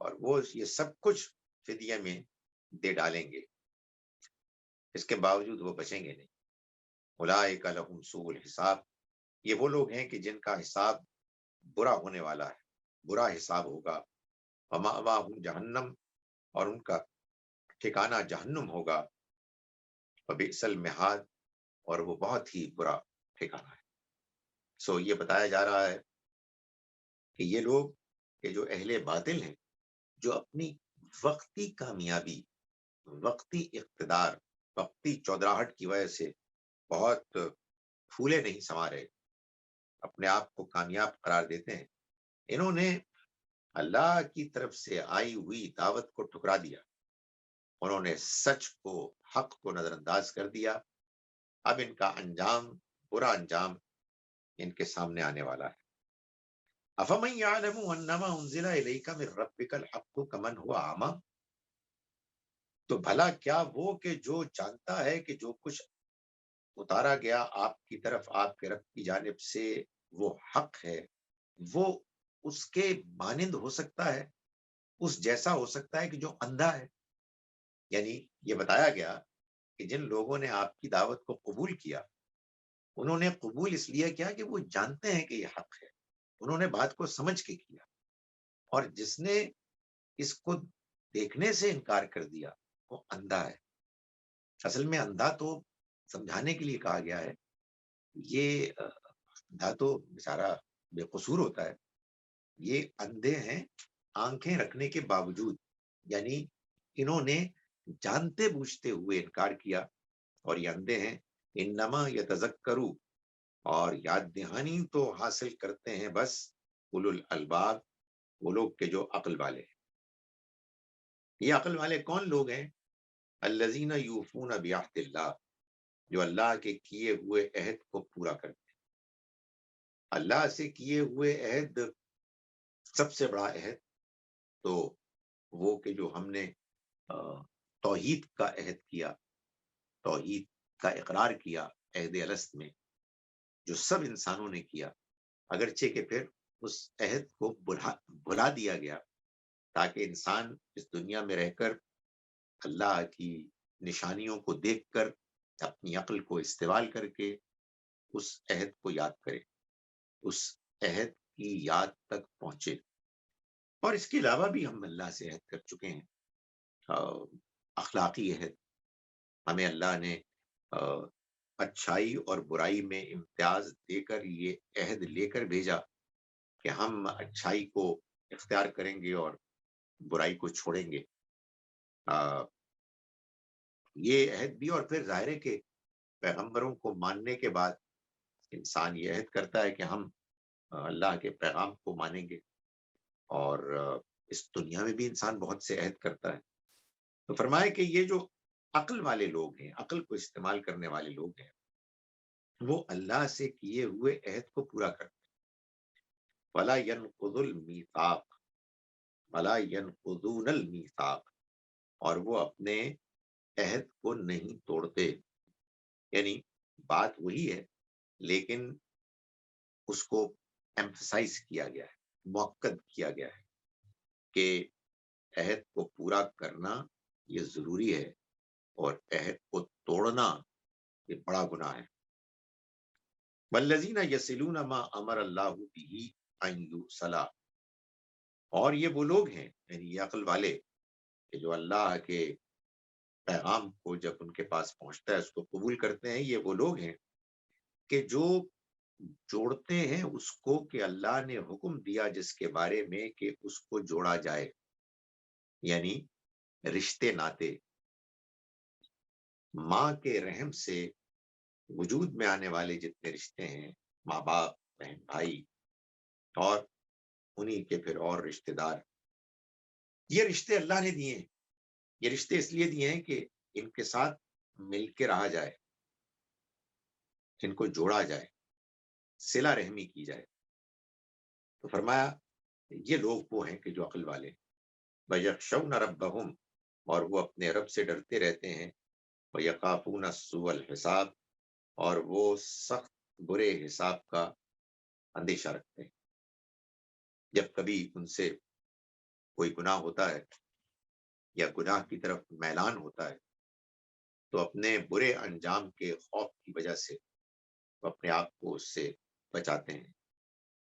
اور وہ یہ سب کچھ فدیے میں دے ڈالیں گے، اس کے باوجود وہ بچیں گے نہیں. اولئک لہم سوء الحساب، یہ وہ لوگ ہیں کہ جن کا حساب برا ہونے والا ہے، برا حساب ہوگا. ومأواہم جہنم، اور ان کا ٹھکانہ جہنم ہوگا. وبئس المہاد، اور وہ بہت ہی برا ٹھکانہ ہے. سو یہ بتایا جا رہا ہے کہ یہ لوگ کہ جو اہل باطل ہیں، جو اپنی وقتی کامیابی، وقتی اقتدار، وقتی چودراہٹ کی وجہ سے بہت پھولے نہیں سما رہے، اپنے آپ کو کامیاب قرار دیتے ہیں، انہوں نے اللہ کی طرف سے آئی ہوئی دعوت کو ٹھکرا دیا، انہوں نے سچ کو، حق کو نظر انداز کر دیا. اب ان کا انجام، برا انجام ان کے سامنے آنے والا ہے. افمن یعلم انما انزل الیک من ربک الحق کمن هو اعمی، تو بھلا کیا وہ کہ جو جانتا ہے کہ جو کچھ اتارا گیا آپ کی طرف آپ کے رب کی جانب سے وہ حق ہے، وہ اس کے مانند ہو سکتا ہے، اس جیسا ہو سکتا ہے کہ جو اندھا ہے. یعنی یہ بتایا گیا کہ جن لوگوں نے آپ کی دعوت کو قبول کیا، انہوں نے قبول اس لیے کیا کہ وہ جانتے ہیں کہ یہ حق ہے، انہوں نے بات کو سمجھ کے کیا. اور جس نے اس کو دیکھنے سے انکار کر دیا وہ اندھا ہے. اصل میں اندھا تو سمجھانے کے لیے کہا گیا ہے، یہ اندھا تو بیچارہ بے قصور ہوتا ہے. یہ اندھے ہیں آنکھیں رکھنے کے باوجود، یعنی انہوں نے جانتے بوجھتے ہوئے انکار کیا، اور یہ اندھے ہیں. انما یتذکروا، اور یاد دہانی تو حاصل کرتے ہیں بس اولو الالباب، وہ لوگ کے جو عقل والے ہیں. یہ عقل والے کون لوگ ہیں؟ الذین یوفون بعہد اللہ، جو اللہ کے کیے ہوئے عہد کو پورا کرتے ہیں. اللہ سے کیے ہوئے عہد، سب سے بڑا عہد تو وہ کہ جو ہم نے توحید کا عہد کیا، توحید کا اقرار کیا عہد الست میں، جو سب انسانوں نے کیا، اگرچہ کہ پھر اس عہد کو بھلا دیا گیا تاکہ انسان اس دنیا میں رہ کر اللہ کی نشانیوں کو دیکھ کر اپنی عقل کو استعمال کر کے اس عہد کو یاد کرے، اس عہد کی یاد تک پہنچے. اور اس کے علاوہ بھی ہم اللہ سے عہد کر چکے ہیں، اخلاقی عہد. ہمیں اللہ نے اچھائی اور برائی میں امتیاز دے کر یہ عہد لے کر بھیجا کہ ہم اچھائی کو اختیار کریں گے اور برائی کو چھوڑیں گے. یہ عہد بھی، اور پھر ظاہر ہے کہ پیغمبروں کو ماننے کے بعد انسان یہ عہد کرتا ہے کہ ہم اللہ کے پیغام کو مانیں گے. اور اس دنیا میں بھی انسان بہت سے عہد کرتا ہے. تو فرمایا کہ یہ جو عقل والے لوگ ہیں، عقل کو استعمال کرنے والے لوگ ہیں، وہ اللہ سے کیے ہوئے عہد کو پورا کرتے ہیں. وَلَا يَنقُضُ الْمِيثَاقَ وَلَا يَنقُضُونَ الْمِيثَاقَ، اور وہ اپنے عہد کو نہیں توڑتے. یعنی بات وہی ہے، لیکن اس کو ایمفسائز کیا گیا ہے، مؤکد کیا گیا ہے کہ عہد کو پورا کرنا یہ ضروری ہے، اور عہد کو توڑنا یہ بڑا گناہ ہے. وَالَّذِينَ يَصِلُونَ مَا أَمَرَ اللَّهُ بِهِ أَن يُوصَلَ، اور یہ وہ لوگ ہیں، یعنی یہ عقل والے، کہ جو اللہ کے پیغام کو جب ان کے پاس پہنچتا ہے اس کو قبول کرتے ہیں. یہ وہ لوگ ہیں کہ جو جوڑتے ہیں اس کو کہ اللہ نے حکم دیا جس کے بارے میں کہ اس کو جوڑا جائے، یعنی رشتے ناتے. ماں کے رحم سے وجود میں آنے والے جتنے رشتے ہیں، ماں باپ، بہن بھائی، اور انہی کے پھر اور رشتے دار، یہ رشتے اللہ نے دیے ہیں. یہ رشتے اس لیے دیے ہیں کہ ان کے ساتھ مل کے رہا جائے، ان کو جوڑا جائے، صلہ رحمی کی جائے. تو فرمایا یہ لوگ وہ ہیں کہ جو عقل والے. وَيَخْشَوْنَ رَبَّهُمْ، اور وہ اپنے رب سے ڈرتے رہتے ہیں. وَيَخَافُونَ سُوءَ الْحِسَابِ، اور وہ سخت برے حساب کا اندیشہ رکھتے ہیں. جب کبھی ان سے کوئی گناہ ہوتا ہے یا گناہ کی طرف میلان ہوتا ہے تو اپنے برے انجام کے خوف کی وجہ سے وہ اپنے آپ کو اس سے بچاتے ہیں.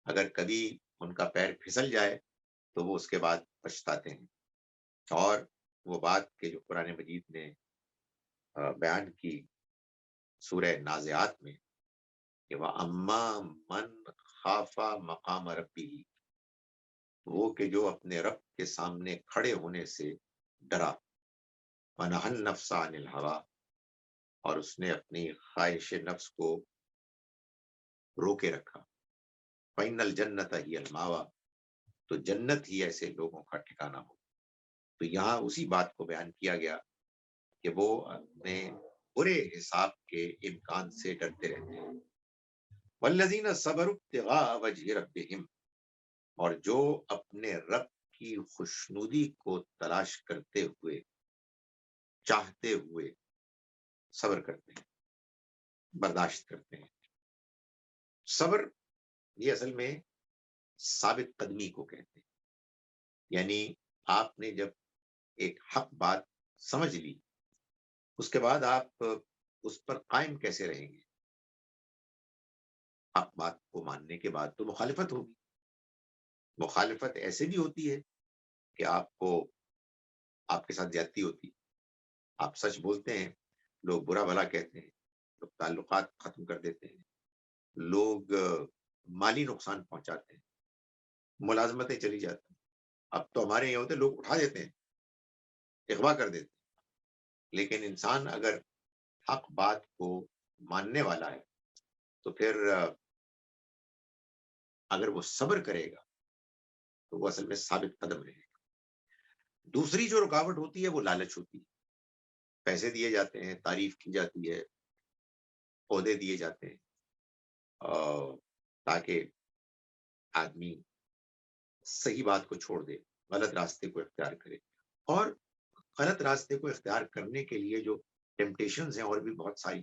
اگر کبھی ان کا پیر پھسل جائے تو وہ اس کے بعد پچھتاتے ہیں. اور وہ بات کہ جو قرآن مجید نے بیان کی سورہ نازعات میں کہ وَأَمَّا مَنْ خَافَ مَقَامَ رَبِّهِ، وہ کہ جو اپنے رب کے سامنے کھڑے ہونے سے ڈرا. وَنَهَى النَّفْسَ عَنِ الْهَوَىٰ، اور اس نے اپنی خواہش نفس کو روکے رکھا. فَإِنَّ الْجَنَّةَ هِيَ الْمَأْوَىٰ، تو جنت ہی ایسے لوگوں کا ٹھکانہ ہو. تو یہاں اسی بات کو بیان کیا گیا کہ وہ اپنے برے حساب کے امکان سے ڈرتے رہتے ہیں. وَالَّذِينَ صَبَرُوا ابْتِغَاءَ وَجْهِ رَبِّهِمْ، اور جو اپنے رب کی خوشنودی کو تلاش کرتے ہوئے، چاہتے ہوئے صبر کرتے ہیں، برداشت کرتے ہیں. صبر یہ اصل میں ثابت قدمی کو کہتے ہیں. یعنی آپ نے جب ایک حق بات سمجھ لی، اس کے بعد آپ اس پر قائم کیسے رہیں گے؟ حق بات کو ماننے کے بعد تو مخالفت ہوگی. مخالفت ایسے بھی ہوتی ہے کہ آپ کے ساتھ زیادتی ہوتی، آپ سچ بولتے ہیں، لوگ برا بھلا کہتے ہیں، لوگ تعلقات ختم کر دیتے ہیں، لوگ مالی نقصان پہنچاتے ہیں، ملازمتیں چلی جاتی ہیں. اب تو ہمارے یہاں ہوتے لوگ اٹھا دیتے ہیں، اغوا کر دیتے ہیں. لیکن انسان اگر حق بات کو ماننے والا ہے تو پھر اگر وہ صبر کرے گا تو وہ اصل میں ثابت قدم رہے گا. دوسری جو رکاوٹ ہوتی ہے وہ لالچ ہوتی ہے. پیسے دیے جاتے ہیں، تعریف کی جاتی ہے، عہدے دیے جاتے ہیں، تاکہ آدمی صحیح بات کو چھوڑ دے، غلط راستے کو اختیار کرے. اور غلط راستے کو اختیار کرنے کے لیے جو ٹیمپٹیشنز ہیں اور بھی بہت ساری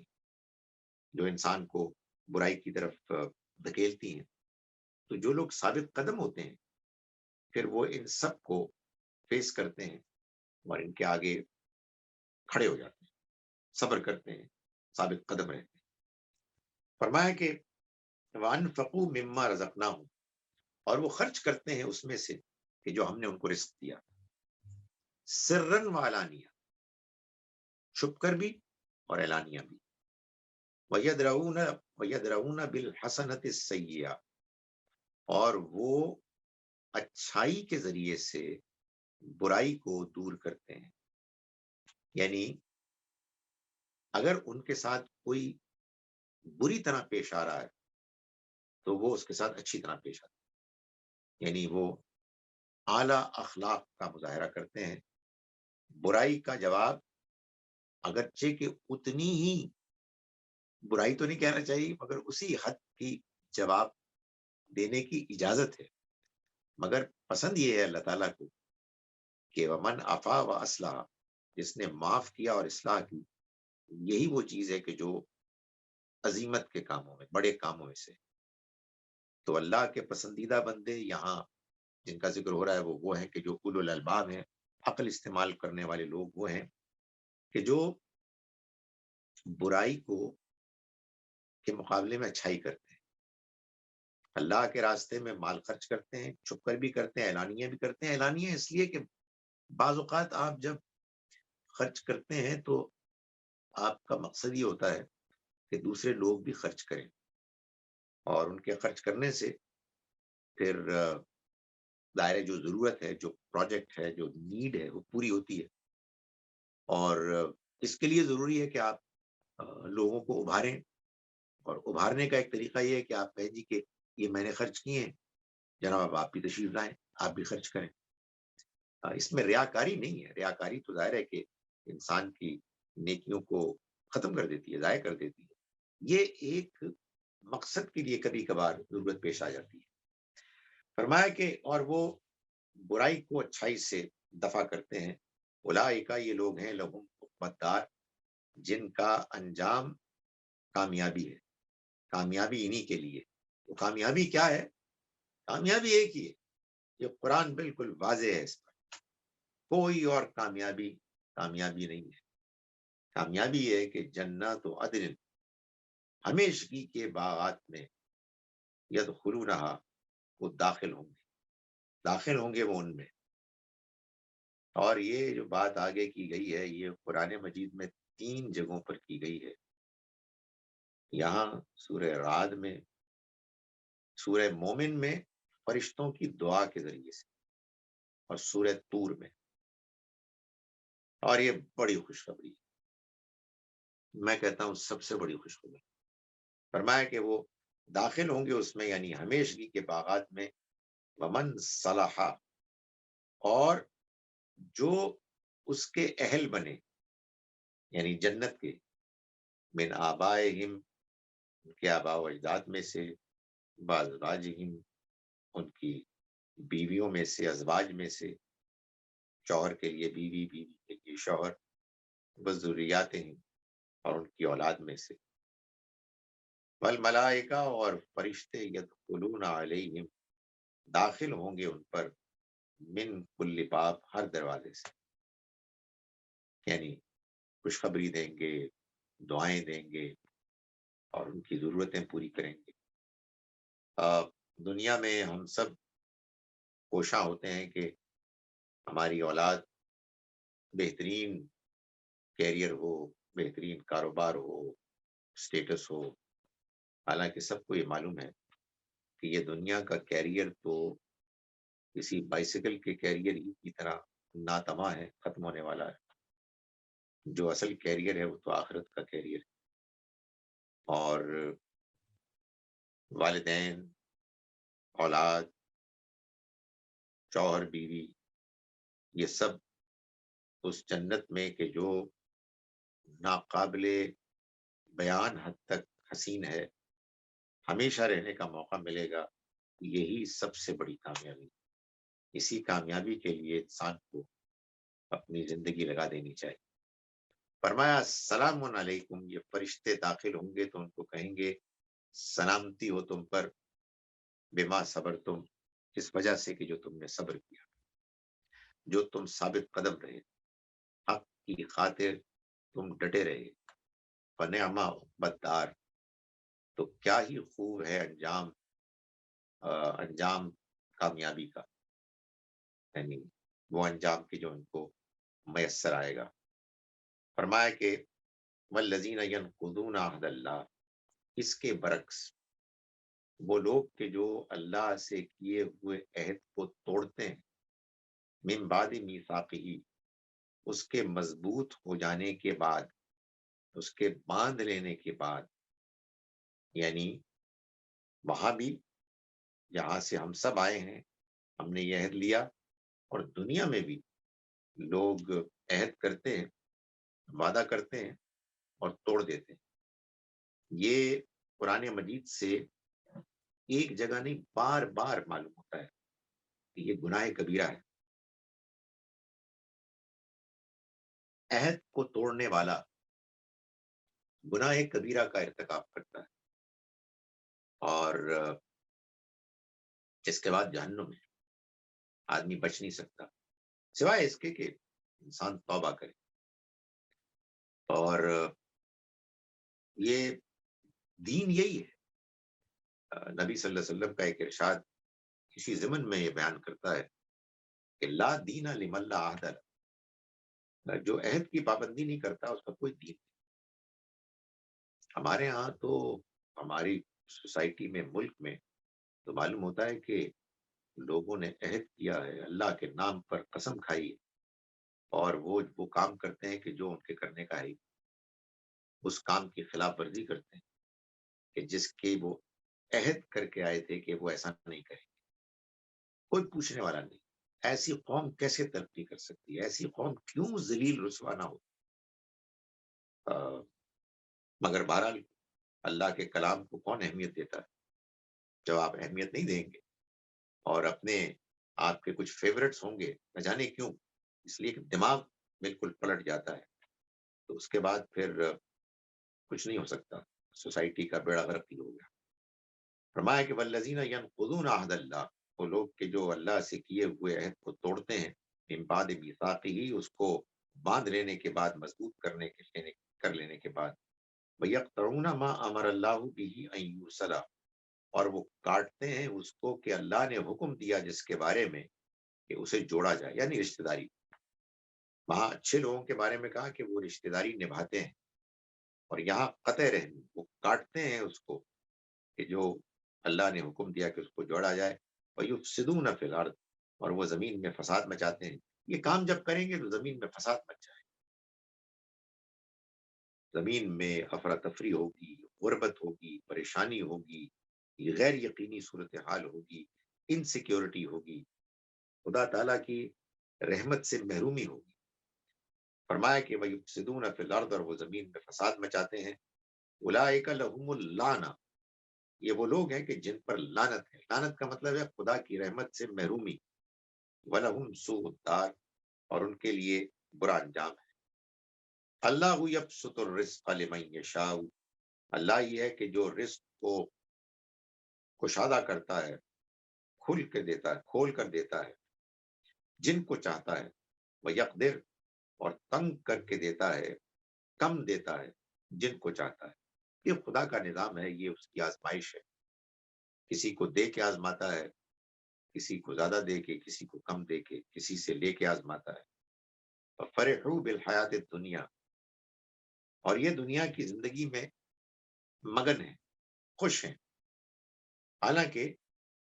جو انسان کو برائی کی طرف دھکیلتی ہیں. تو جو لوگ ثابت قدم ہوتے ہیں پھر وہ ان سب کو فیس کرتے ہیں اور ان کے آگے کھڑے ہو جاتے ہیں، صبر کرتے ہیں، ثابت قدم رہتے ہیں. فرمایا کہ وَأَنفَقُوا مِمَّا رَزَقْنَاهُمْ، اور وہ خرچ کرتے ہیں اس میں سے کہ جو ہم نے ان کو رزق دیا. سرًا وعلانیہ، چھپ کر بھی اور اعلانیہ بھی. وَيَدْرَؤُونَ بِالْحَسَنَةِ السَّيِّئَةِ، اور وہ اچھائی کے ذریعے سے برائی کو دور کرتے ہیں. یعنی اگر ان کے ساتھ کوئی بری طرح پیش آ رہا ہے تو وہ اس کے ساتھ اچھی طرح پیش آتے ہیں. یعنی وہ اعلیٰ اخلاق کا مظاہرہ کرتے ہیں. برائی کا جواب اگرچہ کہ اتنی ہی برائی تو نہیں کہنا چاہیے مگر اسی حد کی جواب دینے کی اجازت ہے. مگر پسند یہ ہے اللہ تعالیٰ کو کہ ومن عفا و اصلاح، جس نے معاف کیا اور اصلاح کی، یہی وہ چیز ہے کہ جو عظیمت کے کاموں میں، بڑے کاموں میں سے. تو اللہ کے پسندیدہ بندے یہاں جن کا ذکر ہو رہا ہے وہ ہیں کہ جو اولو الالباب ہیں، عقل استعمال کرنے والے لوگ وہ ہیں کہ جو برائی کو کے مقابلے میں اچھائی کرتے ہیں. اللہ کے راستے میں مال خرچ کرتے ہیں، چھپ کر بھی کرتے ہیں، اعلانیہ بھی کرتے ہیں. اعلانیہ اس لیے کہ بعض اوقات آپ جب خرچ کرتے ہیں تو آپ کا مقصد یہ ہوتا ہے کہ دوسرے لوگ بھی خرچ کریں، اور ان کے خرچ کرنے سے پھر دائرے جو ضرورت ہے، جو پروجیکٹ ہے، جو نیڈ ہے، وہ پوری ہوتی ہے. اور اس کے لیے ضروری ہے کہ آپ لوگوں کو ابھاریں. اور ابھارنے کا ایک طریقہ یہ ہے کہ آپ کہیں جی کہ یہ میں نے خرچ کیے ہیں، جناب آپ بھی تشریف لائیں، آپ بھی خرچ کریں. اس میں ریاکاری نہیں ہے. ریاکاری تو ظاہر ہے کہ انسان کی نیکیوں کو ختم کر دیتی ہے، ضائع کر دیتی ہے. یہ ایک مقصد کے لیے کبھی کبھار ضرورت پیش آ جاتی ہے. فرمایا کہ اور وہ برائی کو اچھائی سے دفع کرتے ہیں. اولئک، یہ لوگ ہیں، لہم عقبی الدار، جن کا انجام کامیابی ہے. کامیابی انہی کے لیے. وہ کامیابی کیا ہے؟ کامیابی ایک ہی ہے. یہ قرآن بالکل واضح ہے. اس پر کوئی اور کامیابی نہیں ہے. کامیابی یہ ہے کہ جنات و عدن، ہمیشگی کے باغات میں، یدخلونہا، وہ داخل ہوں گے وہ ان میں. اور یہ جو بات آگے کی گئی ہے یہ قرآن مجید میں 3 جگہوں پر کی گئی ہے. یہاں سورہ رعد میں، سورہ مومن میں فرشتوں کی دعا کے ذریعے سے، اور سورہ طور میں. اور یہ بڑی خوشخبری ہے. میں کہتا ہوں سب سے بڑی خوشخبری. فرمایا کہ وہ داخل ہوں گے اس میں، یعنی ہمیشگی کے باغات میں. ومن صلح، اور جو اس کے اہل بنے، یعنی جنت کے، من آبائہم، ان کے آباء و اجداد میں سے، بازواجہم، ان کی بیویوں میں سے، ازواج میں سے، شوہر کے لیے بیوی، بیوی کے لیے شوہر، وذریاتہم، اور ان کی اولاد میں سے، والملائکہ، اور فرشتے، یدخلون علیہم، داخل ہوں گے ان پر، من کل باب، ہر دروازے سے. یعنی خوشخبری دیں گے، دعائیں دیں گے، اور ان کی ضرورتیں پوری کریں گے. دنیا میں ہم سب کوشاں ہوتے ہیں کہ ہماری اولاد بہترین کیریئر ہو، بہترین کاروبار ہو، سٹیٹس ہو. حالانکہ سب کو یہ معلوم ہے کہ یہ دنیا کا کیریئر تو کسی بائسیکل کے کیریئر ہی کی طرح ناتماں ہے، ختم ہونے والا ہے. جو اصل کیریئر ہے وہ تو آخرت کا کیریئر ہے. اور والدین، اولاد، شوہر، بیوی، یہ سب اس جنت میں کہ جو ناقابل بیان حد تک حسین ہے، ہمیشہ رہنے کا موقع ملے گا. یہی سب سے بڑی کامیابی. اسی کامیابی کے لیے انسان کو اپنی زندگی لگا دینی چاہیے. فرمایا سلام علیکم، یہ فرشتے داخل ہوں گے تو ان کو کہیں گے سلامتی ہو تم پر، بما صبر تم، اس وجہ سے کہ جو تم نے صبر کیا، جو تم ثابت قدم رہے، حق کی خاطر تم ڈٹے رہے. فنعما عقبی الدار، تو کیا ہی خوب ہے انجام کامیابی کا، یعنی وہ انجام کی جو ان کو میسر آئے گا. فرمایا کہ والذین ینقضون عہد اللہ، اس کے برعکس وہ لوگ کہ جو اللہ سے کیے ہوئے عہد کو توڑتے ہیں، من بعد میثاقہ، اس کے مضبوط ہو جانے کے بعد، اس کے باندھ لینے کے بعد، یعنی وہاں بھی جہاں سے ہم سب آئے ہیں ہم نے یہ عہد لیا، اور دنیا میں بھی لوگ عہد کرتے ہیں، وعدہ کرتے ہیں اور توڑ دیتے ہیں۔ یہ قرآن مجید سے ایک جگہ نہیں، بار بار معلوم ہوتا ہے کہ یہ گناہ کبیرہ ہے۔ عہد کو توڑنے والا گناہ کبیرہ کا ارتکاب کرتا ہے، اور اس کے بعد جہنم میں آدمی بچ نہیں سکتا، سوائے اس کے کہ انسان توبہ کرے۔ اور یہ دین یہی ہے۔ نبی صلی اللہ علیہ وسلم کا ایک ارشاد کسی ضمن میں یہ بیان کرتا ہے کہ لا دین لمن لا عہد لہ، جو عہد کی پابندی نہیں کرتا اس کا کوئی دین نہیں۔ ہمارے ہاں تو ہماری سوسائٹی میں، ملک میں تو معلوم ہوتا ہے کہ لوگوں نے عہد کیا ہے، اللہ کے نام پر قسم کھائی ہے، اور وہ کام کرتے ہیں کہ جو ان کے کرنے کا ہے، اس کام کی خلاف ورزی کرتے ہیں کہ جس کے وہ عہد کر کے آئے تھے کہ وہ ایسا نہیں کریں۔ کوئی پوچھنے والا نہیں۔ ایسی قوم کیسے ترقی کر سکتی ہے؟ ایسی قوم کیوں ذلیل رسوا نہ ہو؟ مگر بہرحال اللہ کے کلام کو کون اہمیت دیتا ہے؟ جب آپ اہمیت نہیں دیں گے اور اپنے آپ کے کچھ فیورٹس ہوں گے، نہ جانے کیوں، اس لیے کہ دماغ بالکل پلٹ جاتا ہے، تو اس کے بعد پھر کچھ نہیں ہو سکتا، سوسائٹی کا بیڑا غرق ہی ہو گیا۔ فرمایا کہ والذین ینقضون عہد اللہ، وہ لوگ کہ جو اللہ سے کیے ہوئے عہد کو توڑتے ہیں، من بعد میثاقہ، اس کو باندھ لینے کے بعد، مضبوط کر لینے کے بعد، وَيَقْطَعُونَ مَا أَمَرَ اللَّهُ بِهِ أَن يُوصَلَ، اور وہ کاٹتے ہیں اس کو کہ اللہ نے حکم دیا جس کے بارے میں کہ اسے جوڑا جائے، یعنی رشتہ داری۔ وہاں اچھے لوگوں کے بارے میں کہا کہ وہ رشتہ داری نبھاتے ہیں، اور یہاں قطع رحمی، وہ کاٹتے ہیں اس کو کہ جو اللہ نے حکم دیا کہ اس کو جوڑا جائے، وَيُفْسِدُونَ فِي الْأَرْضِ، اور وہ زمین میں فساد مچاتے ہیں۔ یہ کام جب کریں گے تو زمین میں فساد مچ جائے، زمین میں افراتفری ہوگی، غربت ہوگی، پریشانی ہوگی، یہ غیر یقینی صورتحال ہوگی، انسیکیورٹی ہوگی، خدا تعالیٰ کی رحمت سے محرومی ہوگی۔ فرمایا کہ وَيُفْسِدُونَ فِي الْأَرْضِ، اور وہ زمین میں فساد مچاتے ہیں۔ اولئک لہم اللعنہ، یہ وہ لوگ ہیں کہ جن پر لعنت ہے۔ لعنت کا مطلب ہے خدا کی رحمت سے محرومی۔ وَلَهُمْ سُوءُ الدار، اور ان کے لیے برا انجام ہے۔ اللہ یبسط الرزق لمن یشاء، اللہ یہ ہے کہ جو رزق کو کشادہ کرتا ہے، کھول کر دیتا ہے جن کو چاہتا ہے، وہ یقدر، اور تنگ کر کے دیتا ہے، کم دیتا ہے جن کو چاہتا ہے۔ یہ خدا کا نظام ہے، یہ اس کی آزمائش ہے، کسی کو دے کے آزماتا ہے، کسی کو زیادہ دے کے، کسی کو کم دے کے، کسی سے لے کے آزماتا ہے۔ فَفَرِحُوا بِالْحَيَاةِ الدُّنْيَا، اور یہ دنیا کی زندگی میں مگن ہے، خوش ہیں۔ حالانکہ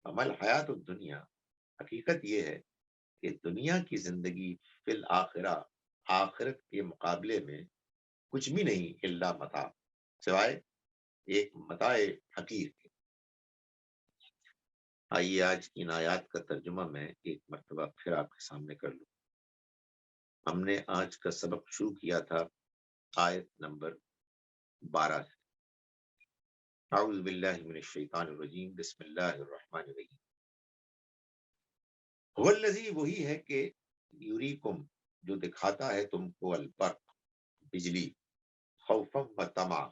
عمل حیات الدنیا، حقیقت یہ ہے کہ دنیا کی زندگی فی الآخرہ، آخرت کے مقابلے میں کچھ بھی نہیں، الا متاع، سوائے ایک متاع حقیر کے۔ آئیے آج ان آیات کا ترجمہ میں ایک مرتبہ پھر آپ کے سامنے کر لوں۔ ہم نے آج کا سبق شروع کیا تھا آیت نمبر 12 سے۔ اعوذ باللہ من الشیطان الرجیم، بسم اللہ الرحمن الرحیم۔ هو الذی، وہی ہے کہ یریکم، جو دکھاتا ہے تم کو، البرق، بجلی، خوفا و طمع،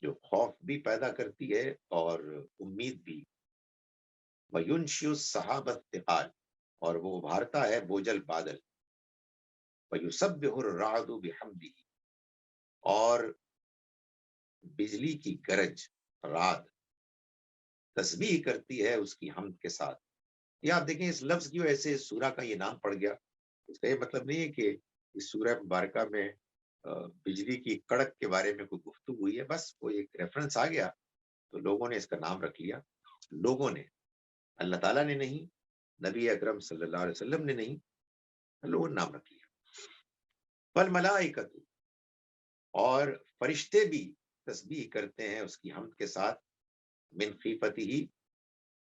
جو خوف بھی پیدا کرتی ہے اور امید بھی، وَيُنْشِئُ السَّحَابَ الثِّقَالَ، اور وہ ابھارتا ہے بوجھل بادل، وَيُسَبِّحُ الرَّعْدُ بِحَمْدِهِ، اور بجلی کی گرج، رعد، تسبیح کرتی ہے اس کی حمد کے ساتھ۔ یہ آپ دیکھیں اس لفظ کی وجہ سے اس سورہ کا یہ نام پڑ گیا۔ اس کا یہ مطلب نہیں ہے کہ اس سورہ مبارکہ میں بجلی کی کڑک کے بارے میں کوئی گفتگو ہوئی ہے، بس وہ ایک ریفرنس آ گیا تو لوگوں نے اس کا نام رکھ لیا. لوگوں نے، اللہ تعالیٰ نے نہیں، نبی اکرم صلی اللہ علیہ وسلم نے نہیں، لوگوں نے نام رکھ لیا. والملائکۃ، اور فرشتے بھی تسبیح کرتے ہیں اس کی حمد کے ساتھ، من خیفتہ،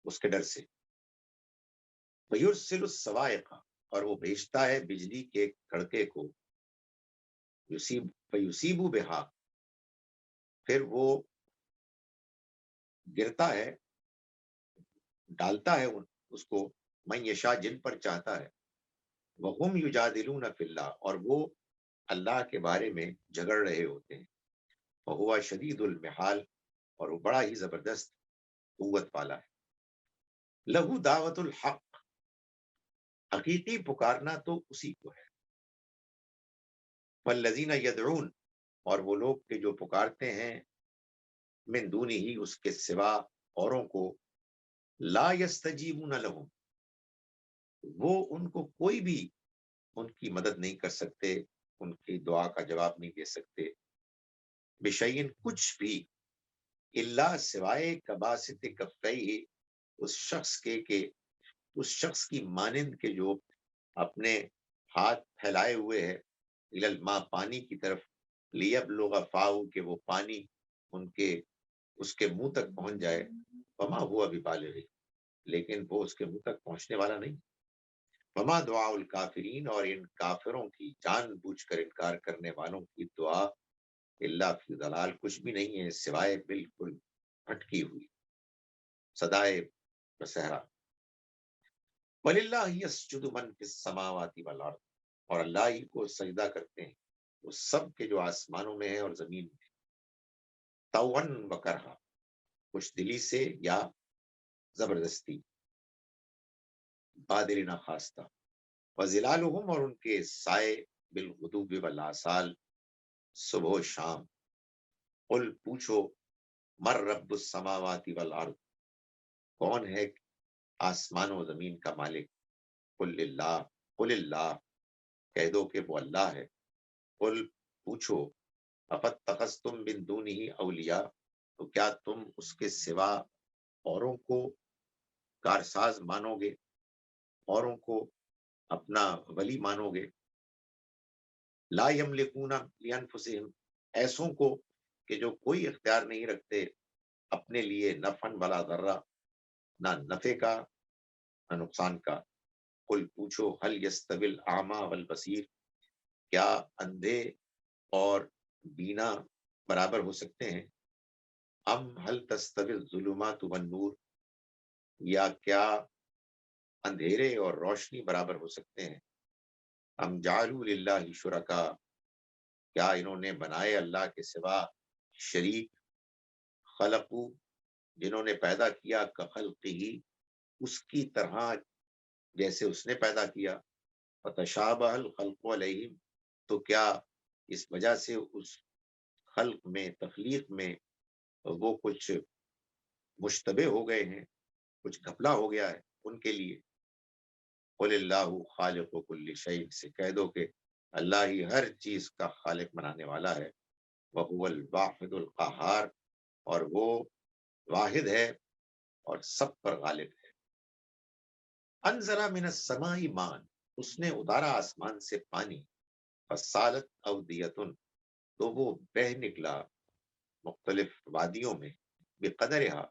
اس کے ڈر سے. ویرسل الصواعق، اور وہ بھیجتا ہے بجلی کے کڑکے کو، فیصیب بہا، پھر وہ گرتا ہے، ڈالتا ہے اس کو، من یشاء، جن پر چاہتا ہے. وہم یجادلون فی اللہ، اور وہ اللہ کے بارے میں جھگڑ رہے ہوتے ہیں. وہو شدید المحال، اور وہ بڑا ہی زبردست قوت والا ہے. لہو دعوت الحق، حقیقی پکارنا تو اسی کو ہے. والذین یدعون، اور وہ لوگ کہ جو پکارتے ہیں، من دونہ، اس کے سوا اوروں کو، لا یستجیبون لہم، وہ ان کو کوئی بھی ان کی مدد نہیں کر سکتے، ان کی دعا کا جواب نہیں دے سکتے. بشیئن، کچھ بھی، الا، سوائے، کباسط کفیہ، اس شخص کے، کہ اس شخص کی مانند کے جو اپنے ہاتھ پھیلائے ہوئے ہے، الماء، پانی کی طرف، لیبلغ فاہ، کہ وہ پانی ان کے اس کے منہ تک پہنچ جائے. وما ہوا ببالغ، لیکن وہ اس کے منہ تک پہنچنے والا نہیں. وما دعاء الکافرین، اور ان کافروں کی جان بوجھ کر انکار کرنے والوں کی دعا، الا فی ضلال، کچھ بھی نہیں ہے سوائے بالکل بھٹکی ہوئی، صدائے بصحرا. وَلِلَّهِ يَسْجُدُ مَن فِي السَّمَاوَاتِ وَالْأَرْضِ، اور اللہ ہی کو سجدہ کرتے ہیں وہ سب کے جو آسمانوں میں ہیں اور زمین میں، طوعاً وکرہا، خوش دلی سے یا زبردستی، بادل ناخواستہ. وظلالہم، اور ان کے سائے، بالغدو والآصال، صبح و شام. قل، پوچھو، مر رب السماوات والارض، کون ہے آسمان و زمین کا مالک. قل اللہ، قل اللہ، کہہ دو کہ وہ اللہ ہے. قل، پوچھو، افاتخذتم من دونہ اولیاء، تو کیا تم اس کے سوا اوروں کو کارساز مانو گے، اوروں کو اپنا ولی مانو گے. لا یملکون لانفسہم، ایسوں کو کہ جو کوئی اختیار نہیں رکھتے اپنے لیے، نفعا ولا ضرا، نہ نفع کا نہ نقصان کا. قل، پوچھو، هل یستوی الاعمی والبصیر، کیا اندھے اور بینا برابر ہو سکتے ہیں. ام هل تستوی الظلمات والنور، یا کیا اندھیرے اور روشنی برابر ہو سکتے ہیں. ام جعلوا للہ شرکا، کیا انہوں نے بنائے اللہ کے سوا شریک. خلقو، جنہوں نے پیدا کیا، کخلقہ، اس کی طرح جیسے اس نے پیدا کیا. فتشابہ الخلق علیہم، تو کیا اس وجہ سے اس خلق میں، تخلیق میں، وہ کچھ مشتبہ ہو گئے ہیں، کچھ گھپلا ہو گیا ہے ان کے لیے. قل اللہ خالق کل شیء، سے کہہ دو کہ اللہ ہی ہر چیز کا خالق بنانے والا ہے. وہو الواحد القہار، اور وہ واحد ہے اور سب پر غالب ہے. انزل من السماء ماء، اس نے اتارا آسمان سے پانی. فسالت اودیۃ، تو وہ بہہ نکلا مختلف وادیوں میں، بقدرہا،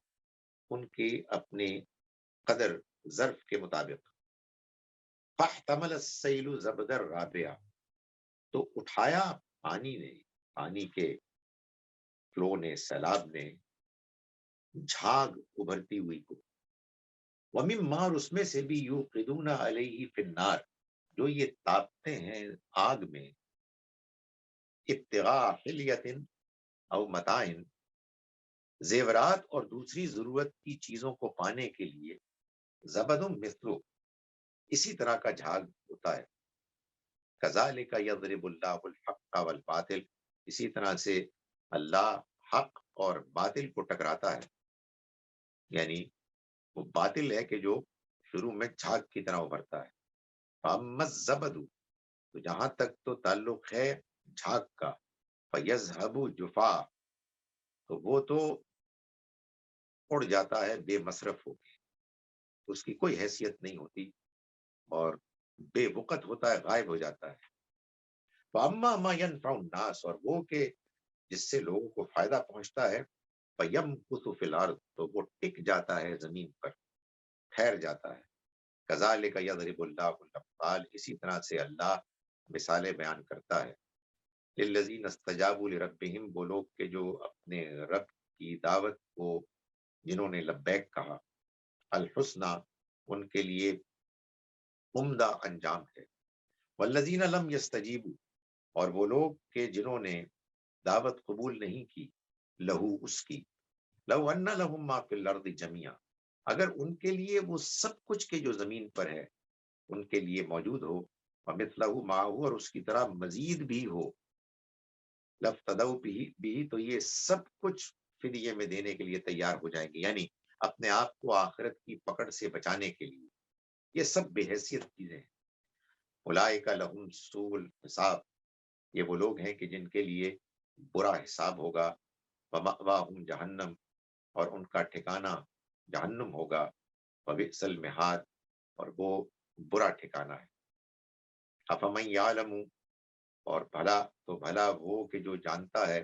ان کے اپنے قدر، ظرف کے مطابق. فاحتمل السیل زبد الرابع، تو اٹھایا پانی نے، پانی کے فلو نے، سیلاب نے، جھاگ ابھرتی ہوئی کو. ومما، اور اس میں سے بھی، یوقدون علیہ فی النار، جو یہ تاپتے ہیں آگ میں، ابتغاء حلیۃ او متاع، زیورات اور دوسری ضرورت کی چیزوں کو پانے کے لیے. زبد مثلو، اسی طرح کا جھاگ ہوتا ہے. کذالک یضرب اللہ الحق والباطل، اسی طرح سے اللہ حق اور باطل کو ٹکراتا ہے. یعنی وہ باطل ہے کہ جو شروع میں جھاگ کی طرح ابھرتا ہے. فاما الزبد، تو جہاں تک تو تعلق ہے جھاگ کا، فیذهب جفا، تو وہ تو اڑ جاتا ہے بے مصرف ہو کے، اس کی کوئی حیثیت نہیں ہوتی اور بے وقت ہوتا ہے، غائب ہو جاتا ہے۔ فَأَمَّا مَا يَنْفَعُ النَّاسَ، اور وہ کہ جس سے لوگوں کو فائدہ پہنچتا ہے، فَيَمْكُثُ فِي الْأَرْضِ، تو وہ ٹک جاتا ہے زمین پر، ٹھہر جاتا ہے۔ کذالک یضرب اللہ الامثال، اسی طرح سے اللہ مثالیں بیان کرتا ہے۔ للذین استجابوا لربہم، وہ لوگ کے جو اپنے رب کی دعوت کو جنہوں نے لبیک کہا، الحسنہ، ان کے لیے عمدہ انجام ہے۔ والذین لم یستجیبوا، اور وہ لوگ کہ جنہوں نے دعوت قبول نہیں کی، لہو، اس کی، لو ان لہم ما فی الارض جميعا، اگر ان کے لیے وہ سب کچھ کے جو زمین پر ہے ان کے لیے موجود ہو، ومثلہ معہ، اور اس کی طرح مزید بھی ہو، لفتدوا بھی، تو یہ سب کچھ فدیے میں دینے کے لیے تیار ہو جائیں گے، یعنی اپنے آپ کو آخرت کی پکڑ سے بچانے کے لیے۔ یہ سب بے حیثیت چیزیں ہیں۔ اولئک لہم سوء الحساب، یہ وہ لوگ ہیں کہ جن کے لیے برا حساب ہوگا، ومأواہم جہنم، اور ان کا ٹھکانہ جہنم ہوگا، وبئس المہاد، اور وہ برا ٹھکانہ ہے۔ افمن یعلم، اور بھلا تو بھلا وہ کہ جو جانتا ہے،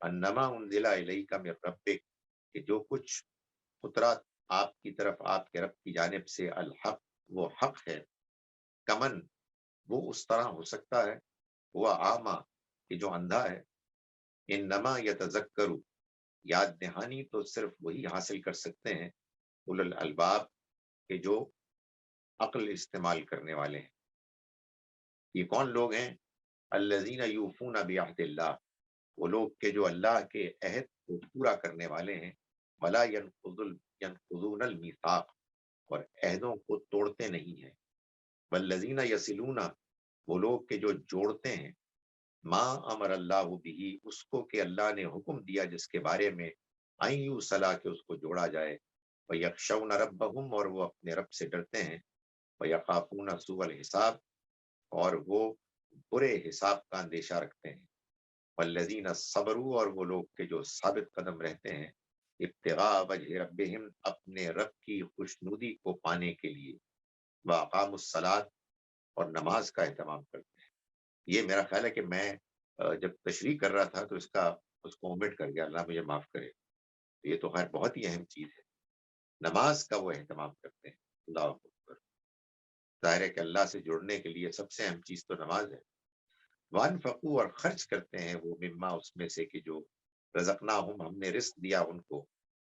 انما انزل الیک من ربک، کہ جو کچھ اترا آپ کی طرف آپ کے رب کی جانب سے، الحق، وہ حق ہے، کمن، وہ اس طرح ہو سکتا ہے، وہ اعمیٰ، کہ جو اندھا ہے، انما یتذکر، یاد دہانی تو صرف وہی حاصل کر سکتے ہیں، اولو الالباب، کہ جو عقل استعمال کرنے والے ہیں۔ یہ کون لوگ ہیں؟ الذین یوفون بعہد اللہ، وہ لوگ کہ جو اللہ کے عہد کو پورا کرنے والے ہیں، ولا ینقضون المیثاق، اور عہدوں کو توڑتے نہیں ہیں، والذین یصلون، وہ لوگ کہ جو جوڑتے ہیں، ما امر اللہ بھی، اس کو کہ اللہ نے حکم دیا جس کے بارے میں، ان یوصلا، کہ اس کو جوڑا جائے، ویخشون ربہم، اور وہ اپنے رب سے ڈرتے ہیں، ویخافون سوء الحساب، اور وہ برے حساب کا اندیشہ رکھتے ہیں، والذین صبروا، اور وہ لوگ کہ جو ثابت قدم رہتے ہیں، ابتغاء وجہ ربہم، اپنے رب کی خوشنودی کو پانے کے لیے، واقاموا الصلاۃ، اور نماز کا اہتمام کرتے ہیں۔ یہ میرا خیال ہے کہ میں جب تشریح کر رہا تھا تو اس کو اومٹ کر گیا، اللہ مجھے معاف کرے۔ یہ تو خیر بہت ہی اہم چیز ہے، نماز کا وہ اہتمام کرتے ہیں۔ اللہ اکبر، ظاہر ہے کہ اللہ سے جڑنے کے لیے سب سے اہم چیز تو نماز ہے۔ وانفقوا، اور خرچ کرتے ہیں وہ، مما، اس میں سے کہ جو رزقناہم، ہم نے رزق دیا ان کو،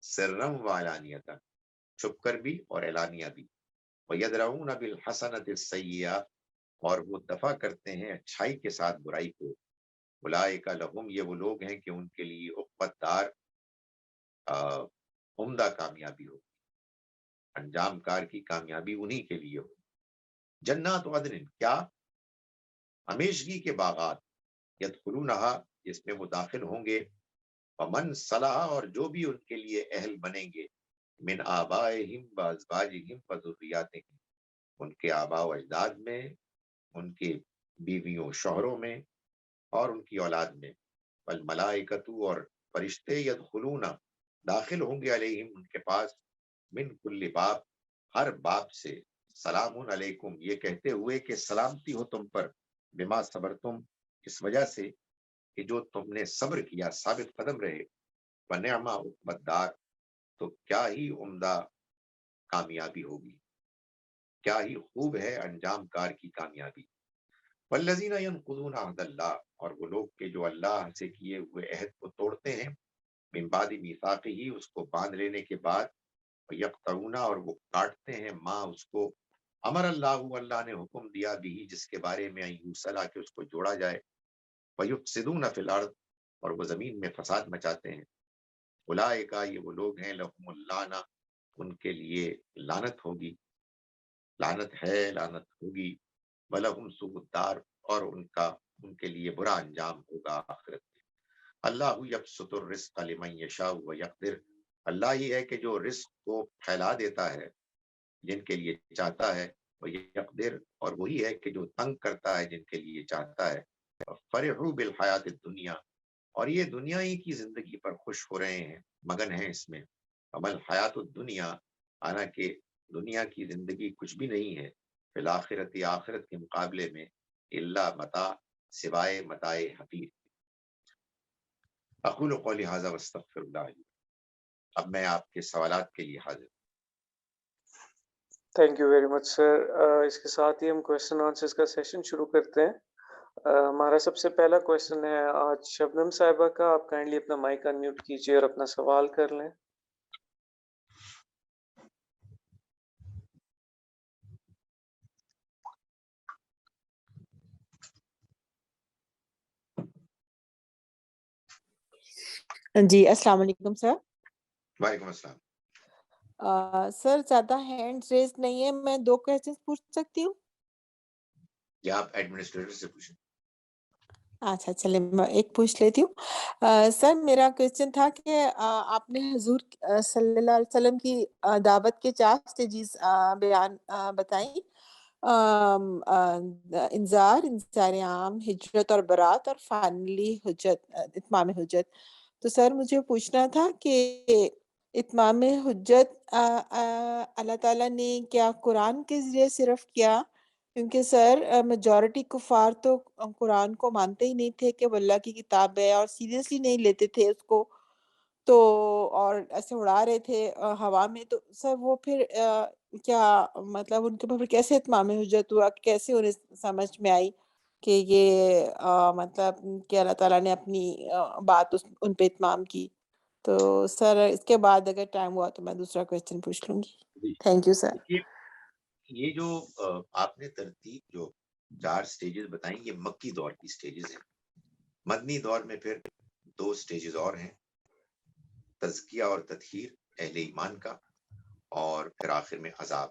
سرًا وعلانیۃ، چھپ کر بھی اور اعلانیہ بھی، ویدرؤون بالحسنۃ السیئۃ، اور وہ دفع کرتے ہیں اچھائی کے ساتھ برائی کو، اولئک لہم، یہ وہ لوگ ہیں کہ ان کے لیے عقبت دار، عمدہ کامیابی ہو، انجام کار کی کامیابی انہی کے لیے ہو۔ جنات عدن، کیا؟ ہمیشگی کے باغات، یدخلونہا، جس میں وہ داخل ہوں گے، ومن صلح، اور جو بھی ان کے لیے اہل بنیں گے، من آبائہم وازواجہم وذریاتہم، ان کے آباء و اجداد میں، ان کے بیویوں شوہروں میں، اور ان کی اولاد میں، والملائکۃ، اور فرشتے، یدخلون، داخل ہوں گے، علیہم، ان کے پاس، من کل باب، ہر باب سے، سلام علیکم، یہ کہتے ہوئے کہ سلامتی ہو تم پر، بما صبرتم، اس وجہ سے کہ جو تم نے صبر کیا، ثابت قدم رہے، ونعم عقبی الدار، تو کیا ہی عمدہ کامیابی ہوگی، کیا ہی خوب ہے انجام کار کی کامیابی۔ والذین ینقضون عہد اللہ، اور وہ لوگ کہ جو اللہ سے کیے ہوئے عہد کو توڑتے ہیں، من بعد میثاقہ، اس کو باندھ لینے کے بعد، یقطعون، اور وہ کاٹتے ہیں، ما، اس کو، امر اللہ، اللہ نے حکم دیا بھی، جس کے بارے میں، ان یوصلا، کہ اس کو جوڑا جائے، ویفسدون فی الارض، اور وہ زمین میں فساد مچاتے ہیں، اولئک، یہ وہ لوگ ہیں، لہم اللعنہ، ان کے لیے لعنت ہوگی، لعنت ہے، لعنت ہوگی، وَلَهُمْ سُوءُ الدَّارِ، اور ان کے لیے برا انجام ہوگا آخرت میں۔ اللہ یبسط الرزق لمن یشاء ویقدر، اللہ ہی ہے کہ جو رزق کو پھیلا دیتا ہے جن کے لیے چاہتا ہے، ویقدر، اور وہی ہے کہ جو تنگ کرتا ہے جن کے لیے چاہتا ہے۔ فرحوا بالحیات الدنیا، اور یہ دنیا ہی کی زندگی پر خوش ہو رہے ہیں، مگن ہیں اس میں، عمل حیات الدنیا، حالانکہ دنیا کی زندگی کچھ بھی نہیں ہے، فی الآخرت آخرت کے مقابلے میں، الا متاع، سوائے متاع حقیر. اقول قولی ھذا واستغفر اللہ لی. اب میں آپ کے سوالات کے لیے حاضر. تھینک یو ویری مچ سر. اس کے ساتھ ہی ہم کویشچن آنسرز کا سیشن شروع کرتے ہیں. ہمارا سب سے پہلا کویشچن ہے آج شبنم صاحبہ کا. آپ کائنڈلی اپنا مائک ان میوٹ کیجیے اور اپنا سوال کر لیں. جی السلام علیکم سر. وعلیکم السلام. سر زیادہ ہینڈ ریز نہیں ہے, میں 2 کویشچن پوچھ سکتی ہوں؟ یا آپ ایڈمنسٹریٹر سے پوچھیں. اچھا چلے میں ایک پوچھ لیتی ہوں. سر میرا کویشچن تھا کہ آپ نے حضور صلی اللہ علیہ وسلم کی دعوت کے 4 سٹیجز بیان بتائیں, انذار عام, ہجرت اور برات, اور فائنلی حجت, اتمام حجت. تو سر مجھے پوچھنا تھا کہ اتمام حجت اللہ تعالیٰ نے کیا قرآن کے ذریعے صرف کیا؟ کیونکہ سر میجورٹی کفار تو قرآن کو مانتے ہی نہیں تھے کہ وہ اللہ کی کتاب ہے, اور سیریسلی نہیں لیتے تھے اس کو, تو اور ایسے اڑا رہے تھے ہوا میں. تو سر وہ پھر کیا مطلب ان کے اوپر کیسے اتمام حجت ہوا, کیسے انہیں سمجھ میں آئی کہ یہ مطلب کہ اللہ تعالیٰ نے اپنی بات ان پہ اتمام کی؟ تو سر اس کے بعد اگر ٹائم ہوا تو میں دوسرا کویشچن پوچھ لوں گی. تھینک یو سر. دیکھیے یہ جو آپ نے ترتیب جو 4 سٹیجز بتائیں, یہ مکی دور کی سٹیجز ہیں. مدنی دور میں پھر 2 سٹیجز اور ہیں, تزکیہ اور تطہیر اہل ایمان کا, اور پھر آخر میں عذاب.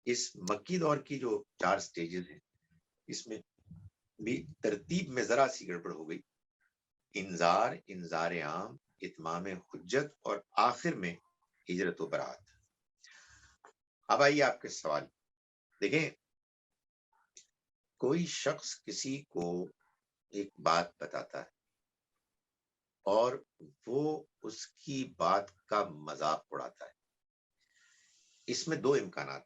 اس مکی دور کی جو 4 سٹیجز ہیں اس میں بھی ترتیب میں ذرا سی گڑبڑ ہو گئی. انذار عام, اتمام حجت, اور آخر میں ہجرت و برات. اب آئیے آپ کے سوال. دیکھیں, کوئی شخص کسی کو ایک بات بتاتا ہے اور وہ اس کی بات کا مذاق اڑاتا ہے. اس میں 2 امکانات.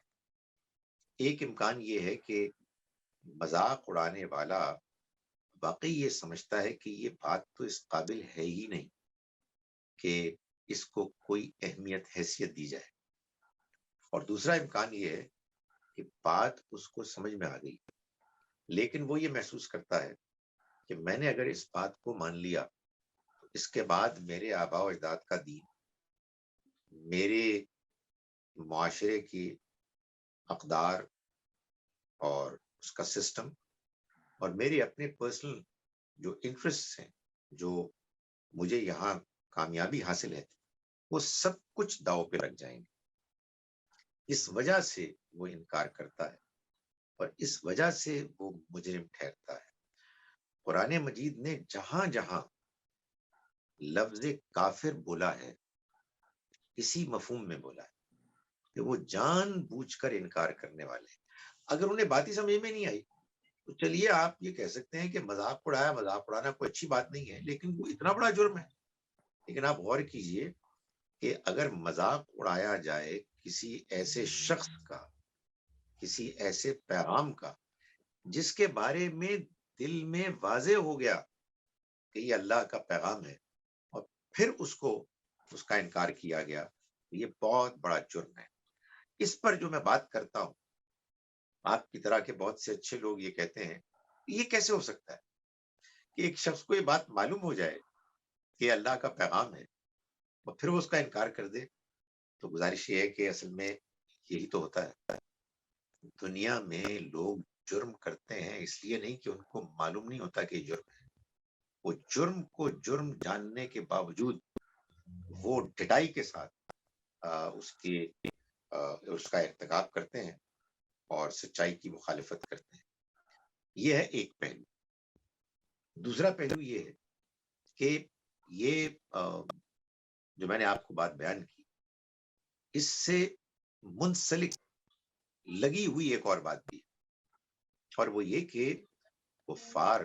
ایک امکان یہ ہے کہ مذاق اڑانے والا واقعی یہ سمجھتا ہے کہ یہ بات تو اس قابل ہے ہی نہیں کہ اس کو کوئی اہمیت حیثیت دی جائے. اور دوسرا امکان یہ ہے کہ بات اس کو سمجھ میں آ گئی, لیکن وہ یہ محسوس کرتا ہے کہ میں نے اگر اس بات کو مان لیا تو اس کے بعد میرے آباء و اجداد کا دین, میرے معاشرے کی اقدار اور اس کا سسٹم, اور میرے اپنے پرسنل جو انٹرسٹ ہیں, جو مجھے یہاں کامیابی حاصل ہے, وہ سب کچھ داؤ پہ لگ جائیں گے. اس وجہ سے وہ انکار کرتا ہے اور اس وجہ سے وہ مجرم ٹھہرتا ہے. قرآن مجید نے جہاں جہاں لفظ کافر بولا ہے اسی مفہوم میں بولا ہے کہ وہ جان بوجھ کر انکار کرنے والے ہیں. اگر انہیں بات ہی سمجھ میں نہیں آئی تو چلیے آپ یہ کہہ سکتے ہیں کہ مذاق اڑایا, مذاق اڑانا کوئی اچھی بات نہیں ہے, لیکن وہ اتنا بڑا جرم ہے. لیکن آپ غور کیجئے کہ اگر مذاق اڑایا جائے کسی ایسے شخص کا, کسی ایسے پیغام کا جس کے بارے میں دل میں واضح ہو گیا کہ یہ اللہ کا پیغام ہے, اور پھر اس کا انکار کیا گیا, یہ بہت بڑا جرم ہے. اس پر جو میں بات کرتا ہوں, آپ کی طرح کے بہت سے اچھے لوگ یہ کہتے ہیں یہ کیسے ہو سکتا ہے کہ ایک شخص کو یہ بات معلوم ہو جائے کہ اللہ کا پیغام ہے اور پھر وہ اس کا انکار کر دے. تو گزارش یہ ہے کہ اصل میں یہی تو ہوتا ہے. دنیا میں لوگ جرم کرتے ہیں اس لیے نہیں کہ ان کو معلوم نہیں ہوتا کہ جرم ہے, وہ جرم کو جرم جاننے کے باوجود وہ ڈٹائی کے ساتھ اس کا ارتکاب کرتے ہیں اور سچائی کی مخالفت کرتے ہیں. یہ ہے ایک پہلو. دوسرا پہلو یہ ہے کہ یہ جو میں نے آپ کو بات بیان کی, اس سے منسلک لگی ہوئی ایک اور بات بھی ہے, اور وہ یہ کہ کفار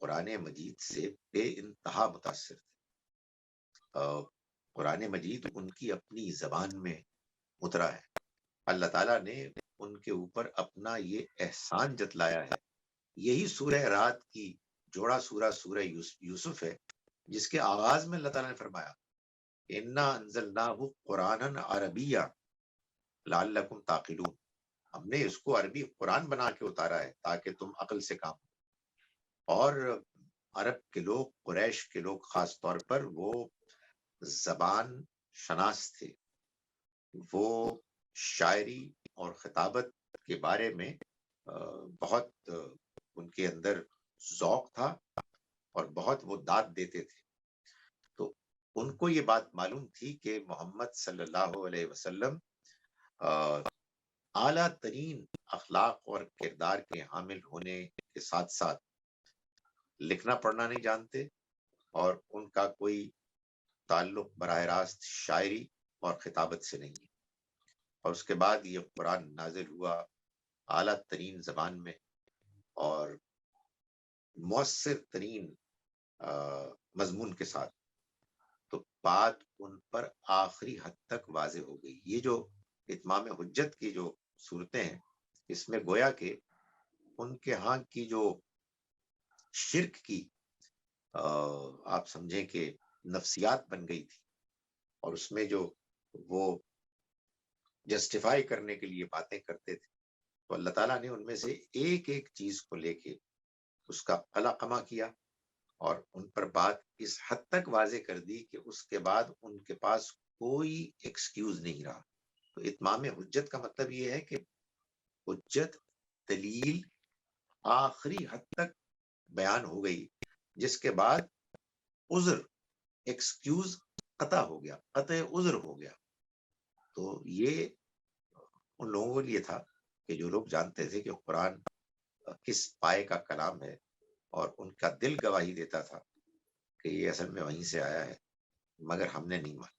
قرآن مجید سے بے انتہا متاثر تھے. قرآن مجید ان کی اپنی زبان میں اترا ہے. اللہ تعالیٰ نے ان کے اوپر اپنا یہ احسان جتلایا ہے. یہی سورہ رات کی جوڑا سورہ یوسف ہے، جس کے آغاز میں اللہ تعالیٰ نے فرمایا اِنَّا أَنزَلْنَاهُ قُرْآنًا عَرَبِيًّا لَعَلَّكُمْ تَعْقِلُونَ. ہم نے اس کو عربی قرآن بنا کے اتارا ہے تاکہ تم عقل سے کام. اور عرب کے لوگ، قریش کے لوگ خاص طور پر، وہ زبان شناس تھے. وہ شاعری اور خطابت کے بارے میں بہت ان کے اندر ذوق تھا اور بہت وہ داد دیتے تھے. تو ان کو یہ بات معلوم تھی کہ محمد صلی اللہ علیہ وسلم اعلیٰ ترین اخلاق اور کردار کے حامل ہونے کے ساتھ ساتھ لکھنا پڑھنا نہیں جانتے، اور ان کا کوئی تعلق براہ راست شاعری اور خطابت سے نہیں ہے. اور اس کے بعد یہ قرآن نازل ہوا اعلیٰ ترین زبان میں اور مؤثر ترین مضمون کے ساتھ. تو بات ان پر آخری حد تک واضح ہو گئی. یہ جو اتمام حجت کی جو صورتیں ہیں، اس میں گویا کہ ان کے ہاں کی جو شرک کی آپ سمجھیں کہ نفسیات بن گئی تھی، اور اس میں جو وہ جسٹیفائی کرنے کے لیے باتیں کرتے تھے، تو اللہ تعالیٰ نے ان میں سے ایک ایک چیز کو لے کے اس کا قلقمہ کیا اور ان پر بات اس حد تک واضح کر دی کہ اس کے بعد ان کے پاس کوئی ایکسکیوز نہیں رہا. تو اتمام حجت کا مطلب یہ ہے کہ حجت، دلیل آخری حد تک بیان ہو گئی، جس کے بعد عذر، ایکسکیوز قطع ہو گیا، قطع عذر ہو گیا. تو یہ ان لوگوں کے لیے تھا کہ جو لوگ جانتے تھے کہ قرآن کس پائے کا کلام ہے، اور ان کا دل گواہی دیتا تھا کہ یہ اصل میں وہیں سے آیا ہے، مگر ہم نے نہیں مانا.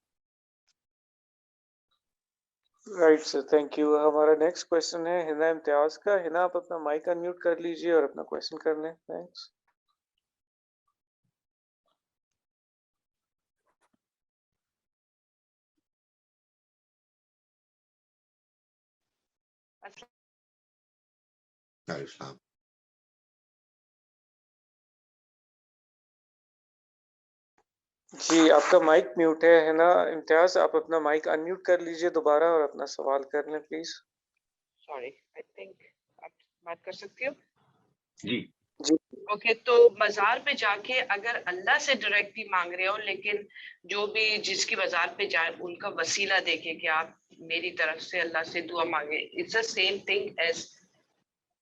Right sir, thank you. ہمارا نیکسٹ کوشچن ہے ہنا امتیاز کا. ہنا آپ اپنا مائک انمیوٹ کر لیجئے اور اپنا کوشچن کر لیں. تھینکس. علیہ السلام. جی آپ کا مائک میوٹ ہے ہنا امتیاز. آپ اپنا مائک انمیوٹ کر لیجئے دوبارہ اور اپنا سوال کر لیں پلیز. سوری، آئی تھنک آپ بات کر سکتی ہو. جی جی اوکے، تو مزار پہ جا کے اگر اللہ سے ڈائریکٹلی مانگ رہے ہو، لیکن جو بھی جس کی مزار پہ جائے ان کا وسیلہ دیکھے کہ آپ میری طرف سے اللہ سے دعا مانگے، it's the same thing as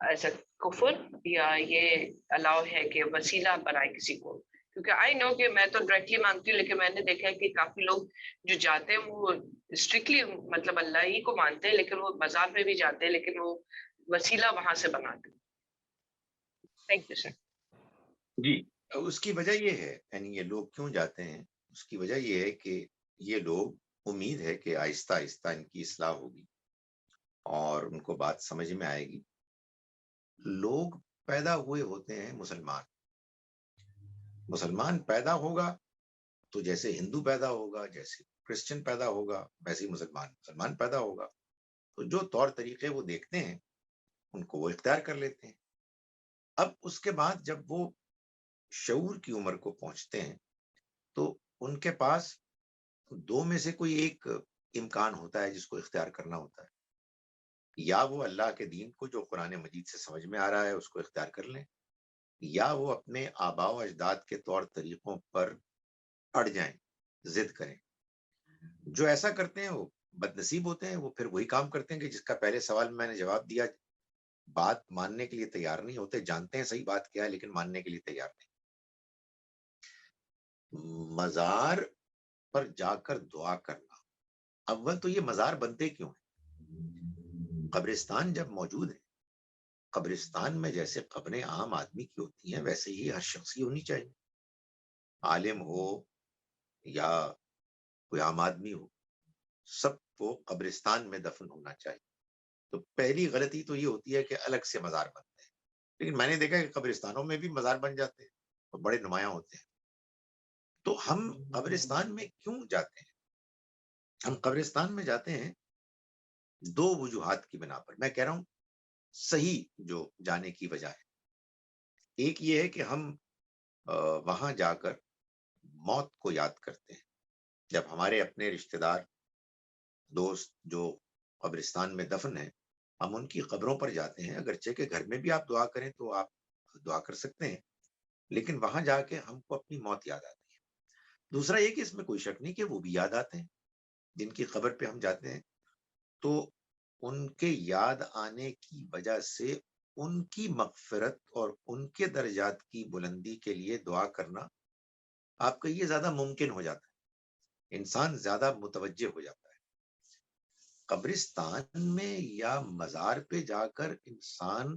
a کفر، یا یہ الاؤ ہے کہ وسیلہ بنائے کسی کو؟ کیونکہ آئی نو کہ میں تو ڈائریکٹلی مانگتی ہوں، لیکن میں نے دیکھا ہے کہ کافی لوگ جو جاتے ہیں وہ اسٹرکٹلی مطلب اللہ ہی کو مانتے ہیں، لیکن وہ مزار پہ بھی جاتے ہیں لیکن وہ وسیلہ وہاں سے بناتے ہیں. تھینک یو سر. جی، اس کی وجہ یہ ہے، یعنی یہ لوگ کیوں جاتے ہیں، اس کی وجہ یہ ہے کہ یہ لوگ امید ہے کہ آہستہ آہستہ ان کی اصلاح ہوگی اور ان کو بات سمجھ میں آئے گی. لوگ پیدا ہوئے ہوتے ہیں مسلمان. مسلمان پیدا ہوگا تو جیسے ہندو پیدا ہوگا، جیسے کرسچن پیدا ہوگا، ویسے ہی مسلمان پیدا ہوگا. تو جو طور طریقے وہ دیکھتے ہیں ان کو وہ اختیار کر لیتے ہیں. اب اس کے بعد جب وہ شعور کی عمر کو پہنچتے ہیں تو ان کے پاس دو میں سے کوئی ایک امکان ہوتا ہے جس کو اختیار کرنا ہوتا ہے. یا وہ اللہ کے دین کو جو قرآن مجید سے سمجھ میں آ رہا ہے اس کو اختیار کر لیں، یا وہ اپنے آباء و اجداد کے طور طریقوں پر اڑ جائیں، ضد کریں. جو ایسا کرتے ہیں وہ بد نصیب ہوتے ہیں. وہ پھر وہی کام کرتے ہیں کہ جس کا پہلے سوال میں نے جواب دیا، بات ماننے کے لیے تیار نہیں ہوتے. جانتے ہیں صحیح بات کیا ہے لیکن ماننے کے لیے تیار نہیں. مزار پر جا کر دعا کرنا، اول تو یہ مزار بنتے کیوں ہیں؟ قبرستان جب موجود ہے، قبرستان میں جیسے قبریں عام آدمی کی ہوتی ہیں ویسے ہی ہر شخص کی ہونی چاہیے. عالم ہو یا کوئی عام آدمی ہو، سب کو قبرستان میں دفن ہونا چاہیے. تو پہلی غلطی تو یہ ہوتی ہے کہ الگ سے مزار بنتے ہیں. لیکن میں نے دیکھا کہ قبرستانوں میں بھی مزار بن جاتے ہیں اور بڑے نمایاں ہوتے ہیں. تو ہم قبرستان میں کیوں جاتے ہیں؟ ہم قبرستان میں جاتے ہیں دو وجوہات کی بنا پر. میں کہہ رہا ہوں صحیح جو جانے کی وجہ ہے. ایک یہ ہے کہ ہم وہاں جا کر موت کو یاد کرتے ہیں. جب ہمارے اپنے رشتہ دار دوست جو قبرستان میں دفن ہیں, ہم ان کی قبروں پر جاتے ہیں. اگرچہ کہ گھر میں بھی آپ دعا کریں تو آپ دعا کر سکتے ہیں, لیکن وہاں جا کے ہم کو اپنی موت یاد آتی ہے. دوسرا یہ کہ اس میں کوئی شک نہیں کہ وہ بھی یاد آتے ہیں جن کی قبر پہ ہم جاتے ہیں, تو ان کے یاد آنے کی وجہ سے ان کی مغفرت اور ان کے درجات کی بلندی کے لیے دعا کرنا آپ کا یہ زیادہ ممکن ہو جاتا ہے. انسان زیادہ متوجہ ہو جاتا ہے. قبرستان میں یا مزار پہ جا کر انسان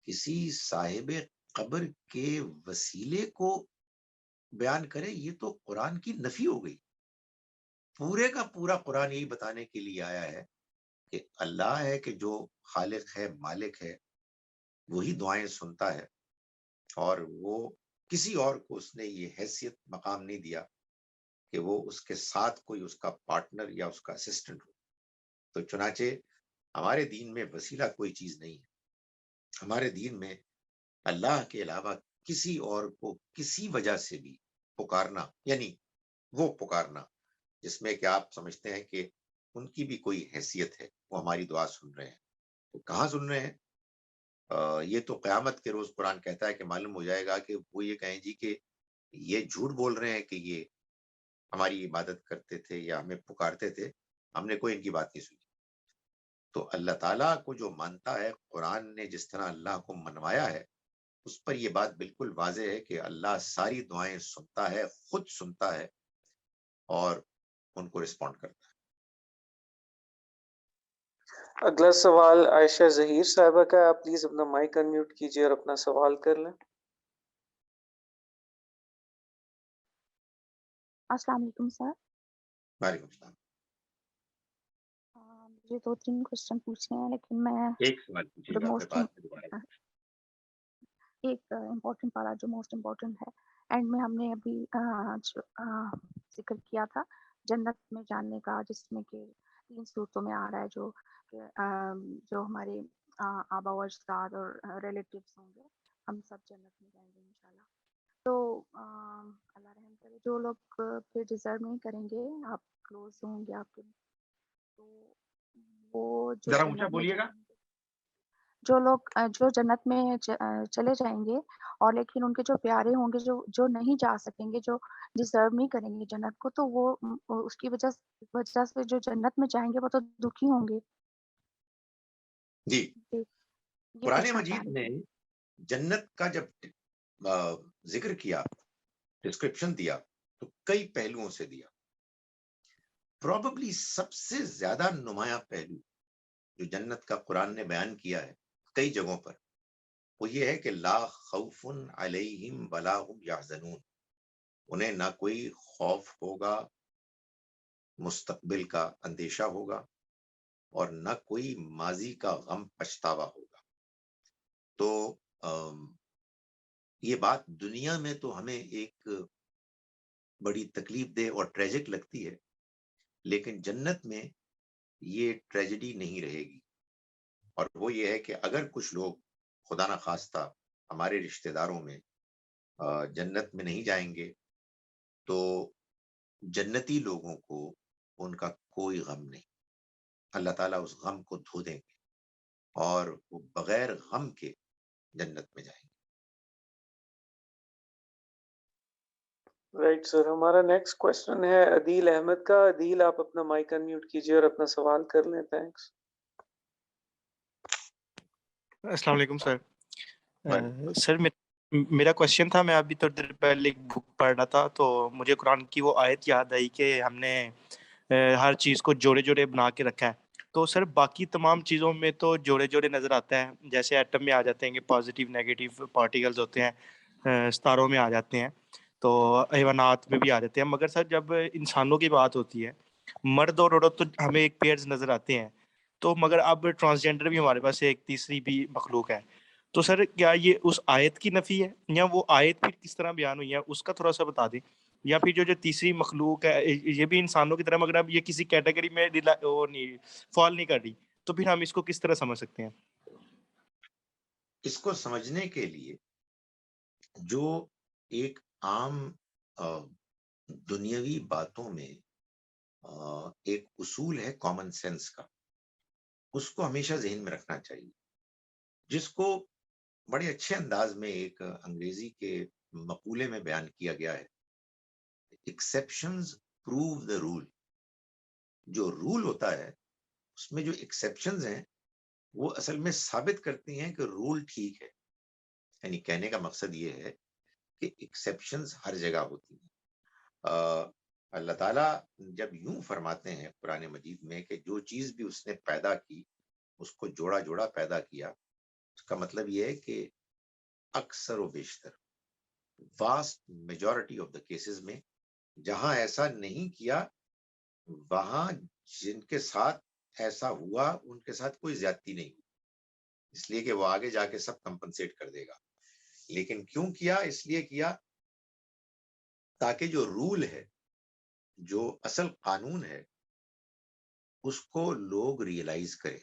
کسی صاحب قبر کے وسیلے کو بیان کرے, یہ تو قرآن کی نفی ہو گئی. پورے کا پورا قرآن یہی بتانے کے لیے آیا ہے کہ اللہ ہے کہ جو خالق ہے, مالک ہے, وہی دعائیں سنتا ہے, اور وہ کسی اور کو اس نے یہ حیثیت مقام نہیں دیا کہ وہ اس کے ساتھ کوئی اس کا پارٹنر یا اس کا اسسٹنٹ ہو. تو چنانچہ ہمارے دین میں وسیلہ کوئی چیز نہیں ہے. ہمارے دین میں اللہ کے علاوہ کسی اور کو کسی وجہ سے بھی پکارنا, یعنی وہ پکارنا جس میں کہ آپ سمجھتے ہیں کہ ان کی بھی کوئی حیثیت ہے, وہ ہماری دعا سن رہے ہیں. تو کہاں سن رہے ہیں؟ یہ تو قیامت کے روز قرآن کہتا ہے کہ معلوم ہو جائے گا کہ وہ یہ کہیں جی کہ یہ جھوٹ بول رہے ہیں کہ یہ ہماری عبادت کرتے تھے یا ہمیں پکارتے تھے, ہم نے کوئی ان کی بات نہیں سنی. تو اللہ تعالیٰ کو جو مانتا ہے, قرآن نے جس طرح اللہ کو منوایا ہے, اس پر یہ بات بالکل واضح ہے کہ اللہ ساری دعائیں سنتا ہے, خود سنتا ہے اور ان کو رسپونڈ کرتا ہے. اگلا سوال عائشہ ظہیر صاحبہ کا ہے. آپ پلیز اپنا مائک انمیوٹ کیجیے اور اپنا سوال کر لیں. السلام علیکم سر. وعلیکم السلام. مجھے 2-3 کوشچن پوچھنے ہیں, لیکن میں ایک سوال پوچھیے گا, موسٹ ایک امپورٹنٹ والا جو موسٹ امپورٹنٹ ہے, اینڈ میں ہم نے ابھی ذکر کیا تھا جنت میں جاننے کا, جس میں کہ 3 صورتوں میں آ رہا ہے جو ہمارے آبا و اجداد اور ریلیٹیوز ہوں گے, ہم سب جنت میں جائیں گے انشاءاللہ. تو اللہ رحم کرے, جو لوگ پھر ڈیزرو نہیں کریں گے, آپ کلوز ہوں گے آپ کے, تو وہ جو ذرا جنت اونچا میں بولیے گا. جائیں گے, جو لوگ جو جنت میں چلے جائیں گے, اور لیکن ان کے جو پیارے ہوں گے جو نہیں جا سکیں گے, جو ڈیزرو نہیں کریں گے جنت کو, تو وہ اس کی وجہ سے جو جنت میں جائیں گے وہ تو دکھی ہوں گے. جی, یہ قرآن پوچھنا چاہ مجید رہی نے تھی. جنت کا جب ذکر کیا, ڈسکرپشن دیا, تو کئی پہلوؤں سے دیا. پروبیبلی سب سے زیادہ نمایاں پہلو جو جنت کا قرآن نے بیان کیا ہے کئی جگہوں پر, وہ یہ ہے کہ لا خوف علیہم ولا هم یحزنون. انہیں نہ کوئی خوف ہوگا, مستقبل کا اندیشہ ہوگا, اور نہ کوئی ماضی کا غم پچھتاوا ہوگا. تو یہ بات دنیا میں تو ہمیں ایک بڑی تکلیف دہ اور ٹریجک لگتی ہے, لیکن جنت میں یہ ٹریجڈی نہیں رہے گی. اور وہ یہ ہے کہ اگر کچھ لوگ خدا نہ خواستہ ہمارے رشتہ داروں میں جنت میں نہیں جائیں گے, تو جنتی لوگوں کو ان کا کوئی غم نہیں. اللہ تعالیٰ اس غم کو دھو دیں گے اور وہ بغیر غم کے جنت میں جائیں گے. رائٹ سر, ہمارا نیکسٹ کوشچن ہے عدیل احمد کا. عدیل, آپ اپنا مائک انمیوٹ کیجیے اور اپنا سوال کر لیں. تھینکس. السلام علیکم سر. سر میرا کوشچن تھا, میں ابھی تھوڑی دیر پہلے ایک بک پڑھ رہا تھا, تو مجھے قرآن کی وہ آیت یاد آئی کہ ہم نے ہر چیز کو جوڑے جوڑے بنا کے رکھا ہے. تو سر باقی تمام چیزوں میں تو جوڑے جوڑے نظر آتا ہے, جیسے ایٹم میں آ جاتے ہیں کہ پازیٹیو نیگیٹو پارٹیکلز ہوتے ہیں, ستاروں میں آ جاتے ہیں, تو حیوانات میں بھی آ جاتے ہیں. مگر سر جب انسانوں کی بات ہوتی ہے, مرد اور عورت تو ہمیں ایک پیئرز نظر آتے ہیں, تو مگر اب ٹرانسجینڈر بھی ہمارے پاس ایک تیسری بھی مخلوق ہے. تو سر کیا یہ اس آیت کی نفی ہے, یا وہ آیت پھر کس طرح بیان ہوئی ہے, اس کا تھوڑا سا بتا دیں. یا پھر جو تیسری مخلوق ہے یہ بھی انسانوں کی طرح مگر اب یہ کسی کیٹیگری میں وہ نہیں فال نہیں کر رہی، تو پھر ہم اس کو کس طرح سمجھ سکتے ہیں؟ اس کو سمجھنے کے لیے جو ایک عام دنیاوی باتوں میں ایک اصول ہے کامن سینس کا، اس کو ہمیشہ ذہن میں رکھنا چاہیے، جس کو بڑے اچھے انداز میں ایک انگریزی کے مقولے میں بیان کیا گیا ہے، ایکسیپشنز پروو دا رول۔ جو رول ہوتا ہے اس میں جو ایکسیپشنز ہیں وہ اصل میں ثابت کرتی ہیں کہ رول ٹھیک ہے، یعنی کہنے کا مقصد یہ ہے کہ ایکسیپشنز ہر جگہ ہوتی ہیں۔ اللہ تعالیٰ جب یوں فرماتے ہیں قرآن مجید میں کہ جو چیز بھی اس نے پیدا کی اس کو جوڑا جوڑا پیدا کیا، اس کا مطلب یہ ہے کہ اکثر و بیشتر vast majority of the cases میں جہاں ایسا نہیں کیا وہاں جن کے ساتھ ایسا ہوا ان کے ساتھ کوئی زیادتی نہیں ہوئی، اس لیے کہ وہ آگے جا کے سب کمپنسیٹ کر دے گا۔ لیکن کیوں کیا؟ اس لیے کیا تاکہ جو رول ہے، جو اصل قانون ہے، اس کو لوگ ریئلائز کریں،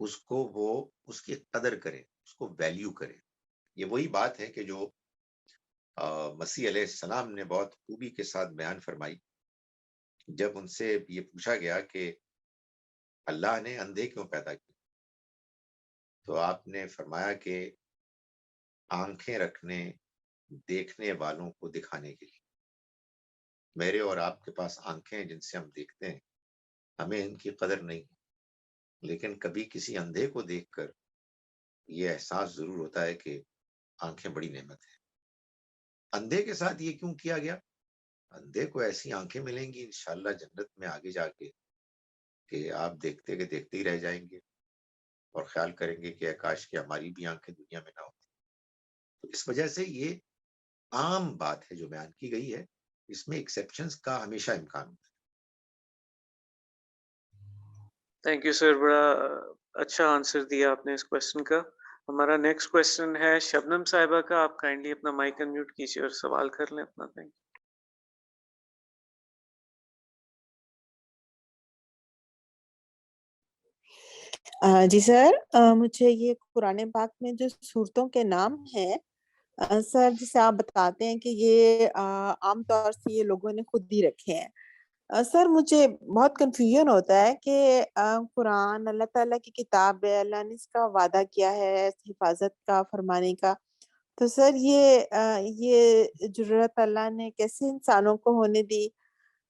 اس کو وہ اس کی قدر کریں، اس کو ویلیو کریں۔ یہ وہی بات ہے کہ جو مسیح علیہ السلام نے بہت خوبی کے ساتھ بیان فرمائی جب ان سے یہ پوچھا گیا کہ اللہ نے اندھے کیوں پیدا کیے، تو آپ نے فرمایا کہ آنکھیں رکھنے، دیکھنے والوں کو دکھانے کے لیے۔ میرے اور آپ کے پاس آنکھیں ہیں جن سے ہم دیکھتے ہیں، ہمیں ان کی قدر نہیں، لیکن کبھی کسی اندھے کو دیکھ کر یہ احساس ضرور ہوتا ہے کہ آنکھیں بڑی نعمت ہے۔ اندھے کے ساتھ یہ کیوں کیا گیا؟ اندھے کو ایسی آنکھیں ملیں گی انشاءاللہ جنت میں آگے جا کے کہ آپ دیکھتے کہ دیکھتے ہی رہ جائیں گے اور خیال کریں گے کہ کاش کہ ہماری بھی آنکھیں دنیا میں نہ ہوتی۔ تو اس وجہ سے یہ عام بات ہے جو بیان کی گئی ہے، اس میں ایکسیپشنز کا ہمیشہ امکان ہوتا ہے۔ تھینک یو سر، بڑا اچھا آنسر دیا آپ نے اس کوشچن کا۔ ہمارا نیکسٹ کوشچن ہے شبنم صاحبہ کا، آپ کائنڈلی اپنا مائک انمیوٹ کیجیے اور سوال کر لیں اپنا۔ Thank you. جی سر، مجھے یہ قرآن پاک میں جو صورتوں کے نام ہیں سر، جسے آپ بتاتے ہیں کہ یہ عام طور سے یہ لوگوں نے خود ہی رکھے ہیں، سر مجھے بہت کنفیوژن ہوتا ہے کہ قرآن اللہ تعالیٰ کی کتاب ہے، اللہ نے اس کا وعدہ کیا ہے حفاظت کا، فرمانے کا، تو سر یہ ضرورت اللہ نے کیسے انسانوں کو ہونے دی؟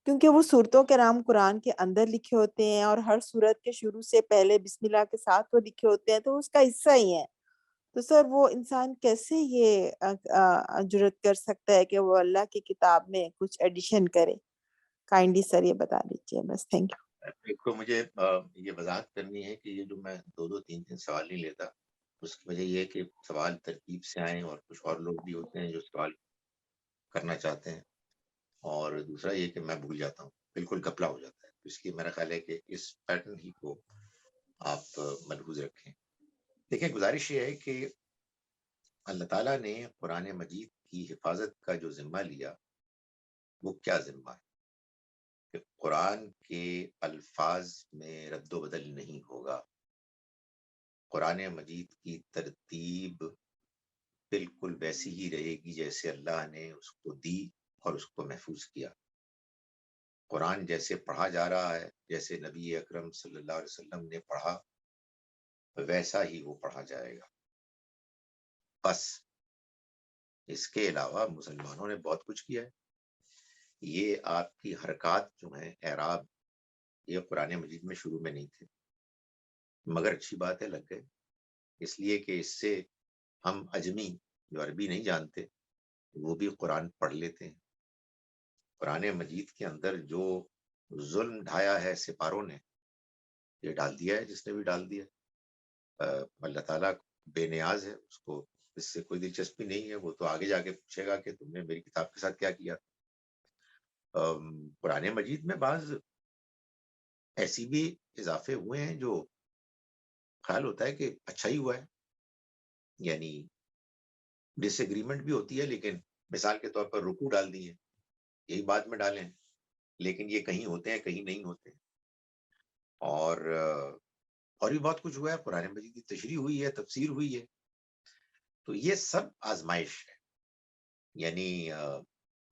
کیونکہ وہ صورتوں کے نام قرآن کے اندر لکھے ہوتے ہیں اور ہر صورت کے شروع سے پہلے بسم اللہ کے ساتھ وہ لکھے ہوتے ہیں، تو اس کا حصہ ہی ہے، تو سر وہ انسان کیسے یہ جرات کر سکتا ہے کہ وہ اللہ کی کتاب میں کچھ ایڈیشن کرے؟ کائنڈلی سر یہ بتا دیجیے بس۔ Thank you. ایک تو مجھے یہ وضاحت کرنی ہے کہ یہ جو میں دو تین سوال نہیں لیتا، اس کی وجہ یہ ہے کہ سوال ترتیب سے آئیں اور کچھ اور لوگ بھی ہوتے ہیں جو سوال کرنا چاہتے ہیں، اور دوسرا یہ کہ میں بھول جاتا ہوں، بالکل گپلا ہو جاتا ہے، اس لیے میرا خیال ہے کہ اس پیٹرن ہی کو آپ ملحوظ رکھیں۔ دیکھیں، گزارش یہ ہے کہ اللہ تعالیٰ نے قرآن مجید کی حفاظت کا جو ذمہ لیا وہ کیا ذمہ ہے کہ قرآن کے الفاظ میں رد و بدل نہیں ہوگا، قرآن مجید کی ترتیب بالکل ویسی ہی رہے گی جیسے اللہ نے اس کو دی اور اس کو محفوظ کیا۔ قرآن جیسے پڑھا جا رہا ہے، جیسے نبی اکرم صلی اللہ علیہ وسلم نے پڑھا ویسا ہی وہ پڑھا جائے گا۔ بس اس کے علاوہ مسلمانوں نے بہت کچھ کیا ہے۔ یہ آپ کی حرکات جو ہیں، اعراب، یہ قرآن مجید میں شروع میں نہیں تھے، مگر اچھی بات ہے لگ گئے، اس لیے کہ اس سے ہم اجمی جو عربی نہیں جانتے وہ بھی قرآن پڑھ لیتے ہیں۔ قرآن مجید کے اندر جو ظلم ڈھایا ہے سپاروں نے، یہ ڈال دیا ہے جس نے بھی ڈال دیا۔ اللہ تعالیٰ بے نیاز ہے، اس کو اس سے کوئی دلچسپی نہیں ہے، وہ تو آگے جا کے پوچھے گا کہ تم نے میری کتاب کے ساتھ کیا کیا۔ قرآن مجید میں بعض ایسی بھی اضافے ہوئے ہیں جو خیال ہوتا ہے کہ اچھا ہی ہوا ہے، یعنی ڈس ایگریمنٹ بھی ہوتی ہے لیکن مثال کے طور پر رکوع ڈال دیے، یہی بعد میں ڈالیں، لیکن یہ کہیں ہوتے ہیں کہیں نہیں ہوتے ہیں. اور بھی بہت کچھ ہوا ہے، قرآن مجید کی تشریح ہوئی ہے، تفسیر ہوئی ہے. تو یہ سب آزمائش ہے. یعنی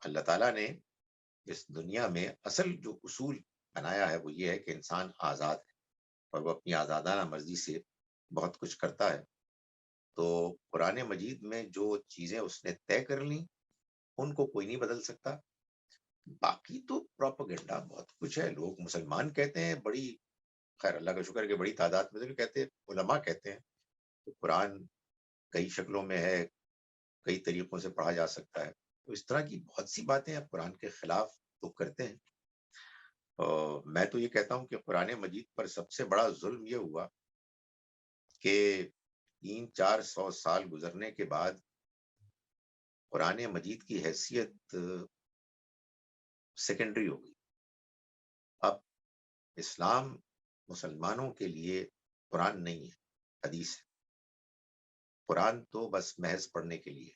اللہ تعالیٰ نے اس دنیا میں اصل جو اصول بنایا ہے وہ یہ ہے کہ انسان آزاد ہے اور وہ اپنی آزادانہ مرضی سے بہت کچھ کرتا ہے. تو قرآن مجید میں جو چیزیں اس نے طے کر لیں ان کو کوئی نہیں بدل سکتا. باقی تو پروپیگنڈا بہت کچھ ہے. لوگ مسلمان کہتے ہیں، بڑی خیر اللہ کا شکر کہ بڑی تعداد میں کہتے ہیں، علماء کہتے ہیں کہ قرآن کئی شکلوں میں ہے، کئی طریقوں سے پڑھا جا سکتا ہے. تو اس طرح کی بہت سی باتیں اب قرآن کے خلاف لوگ کرتے ہیں. میں تو یہ کہتا ہوں کہ قرآن مجید پر سب سے بڑا ظلم یہ ہوا کہ 300-400 سال گزرنے کے بعد قرآن مجید کی حیثیت سیکنڈری ہو گئی. اب اسلام مسلمانوں کے لیے قرآن نہیں ہے، حدیث ہے. قرآن تو بس محض پڑھنے کے لیے.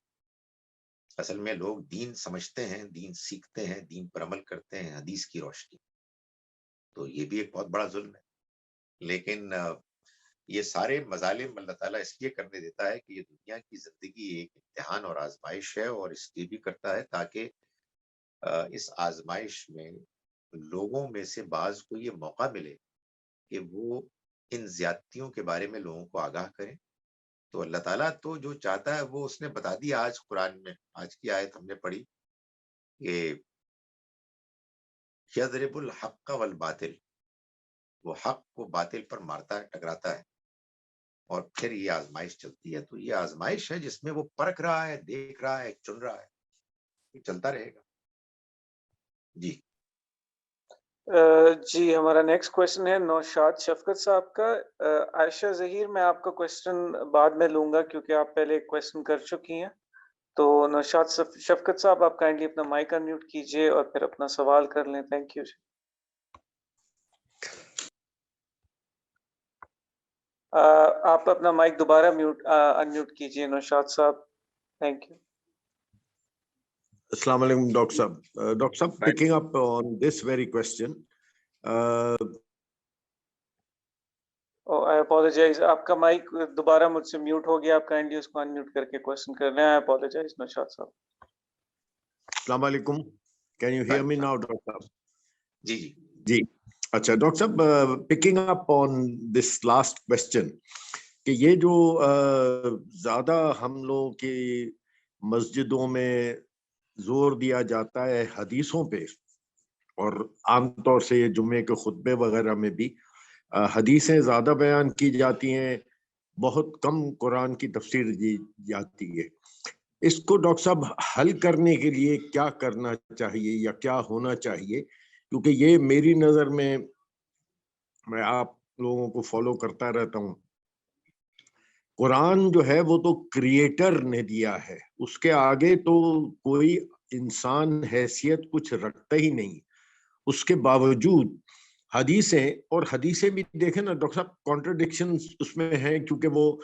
اصل میں لوگ دین سمجھتے ہیں، دین سیکھتے ہیں، دین پر عمل کرتے ہیں حدیث کی روشنی. تو یہ بھی ایک بہت بڑا ظلم ہے. لیکن یہ سارے مظالم اللہ تعالیٰ اس لیے کرنے دیتا ہے کہ یہ دنیا کی زندگی ایک امتحان اور آزمائش ہے، اور اس لیے بھی کرتا ہے تاکہ اس آزمائش میں لوگوں میں سے بعض کو یہ موقع ملے کہ وہ ان زیادتیوں کے بارے میں لوگوں کو آگاہ کریں. تو اللہ تعالیٰ تو جو چاہتا ہے وہ اس نے بتا دیا. آج قرآن میں آج کی آیت ہم نے پڑھی کہ یضرب الحق والباطل، وہ حق کو باطل پر مارتا ہے، ٹکراتا ہے، اور پھر یہ آزمائش چلتی ہے. تو یہ آزمائش ہے جس میں وہ پرکھ رہا ہے، دیکھ رہا ہے، چن رہا ہے. یہ چلتا رہے گا. جی جی ہمارا نیکسٹ کویشچن ہے نوشاد شفقت صاحب کا. عائشہ ظہیر، میں آپ کا کویشچن بعد میں لوں گا کیونکہ آپ پہلے ایک کویشچن کر چکی ہیں. تو نوشاد شفقت صاحب آپ کائنڈلی اپنا مائک انمیوٹ کیجئے اور پھر اپنا سوال کر لیں. Thank you. آپ اپنا مائک دوبارہ انمیوٹ کیجئے نوشاد صاحب. Thank you. Assalamu alaikum, Dr. Sab. Dr. Sab, picking up on this very question. I apologize. آپ کا مائک دوبارہ مجھ سے میوٹ ہو گیا. آپ کائنڈلی اس کو انمیوٹ کر کے کویشچن کر لیں. I apologize نوشاد صاحب. Assalamu alaikum. Can you hear me now, Dr. Sab? جی جی جی اچھا ڈاکٹر صاحب, picking up on this last question کہ یہ جو زیادہ ہم لوگوں کی مسجدوں میں زور دیا جاتا ہے حدیثوں پہ, اور عام طور سے یہ جمعے کے خطبے وغیرہ میں بھی حدیثیں زیادہ بیان کی جاتی ہیں, بہت کم قرآن کی تفسیر دی جاتی ہے. اس کو ڈاکٹر صاحب حل کرنے کے لیے کیا کرنا چاہیے یا کیا ہونا چاہیے؟ کیونکہ یہ میری نظر میں آپ لوگوں کو فالو کرتا رہتا ہوں, قرآن جو ہے وہ تو کریٹر نے دیا ہے, اس کے آگے تو کوئی انسان حیثیت کچھ رکھتا ہی نہیں. اس کے باوجود حدیثیں, اور حدیثیں بھی دیکھیں نا ڈاکٹر صاحب کانٹرڈکشن اس میں ہیں کیونکہ وہ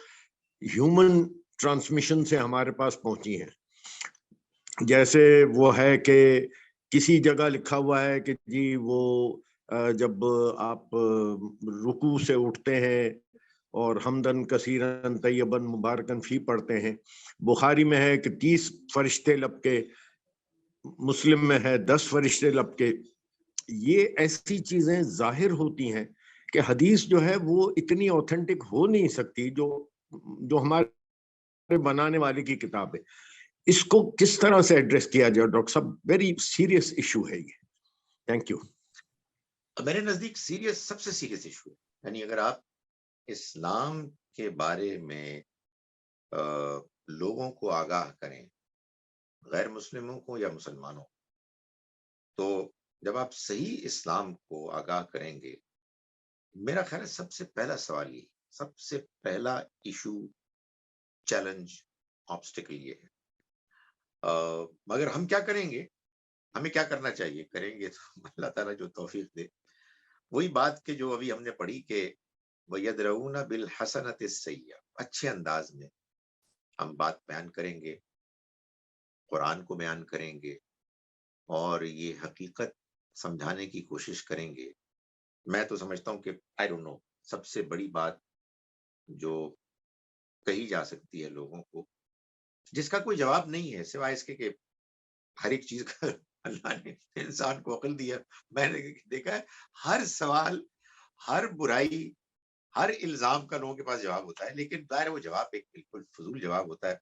ہیومن ٹرانسمیشن سے ہمارے پاس پہنچی ہیں. جیسے وہ ہے کہ کسی جگہ لکھا ہوا ہے کہ جی وہ جب آپ رکوع سے اٹھتے ہیں اور حمدن کثیرن طیبن مبارکن فی پڑھتے ہیں, بخاری میں ہے کہ 30 فرشتے لپکے, مسلم میں ہے 10 فرشتے لپکے. یہ ایسی چیزیں ظاہر ہوتی ہیں کہ حدیث جو ہے وہ اتنی اوتھینٹک ہو نہیں سکتی جو ہمارے بنانے والے کی کتاب ہے. اس کو کس طرح سے ایڈریس کیا جائے ڈاکٹر صاحب؟ ویری سیریس ایشو ہے یہ. Thank you. میرے نزدیک سب سے سیریس ایشو ہے. یعنی اگر آپ اسلام کے بارے میں لوگوں کو آگاہ کریں, غیر مسلموں کو یا مسلمانوں, تو جب آپ صحیح اسلام کو آگاہ کریں گے, میرا خیال ہے سب سے پہلا سوال یہ, سب سے پہلا ایشو, چیلنج, آبسٹیکل یہ ہے. مگر ہم کیا کریں گے, ہمیں کیا کرنا چاہیے, کریں گے تو اللہ تعالیٰ جو توفیق دے. وہی بات کہ جو ابھی ہم نے پڑھی کہ وَيَدْرَؤُونَ بِالْحَسَنَةِ السَّيِّئَةِ, اچھے انداز میں ہم بات بیان کریں گے, قرآن کو بیان کریں گے اور یہ حقیقت سمجھانے کی کوشش کریں گے. میں تو سمجھتا ہوں کہ آئی ڈونٹ نو سب سے بڑی بات جو کہی جا سکتی ہے لوگوں کو، جس کا کوئی جواب نہیں ہے سوائے اس کے کہ ہر ایک چیز کا اللہ نے انسان کو عقل دیا. میں نے دیکھا ہے ہر سوال، ہر برائی، ہر الزام کا لوگوں کے پاس جواب ہوتا ہے، لیکن ظاہر وہ جواب ایک بالکل فضول جواب ہوتا ہے.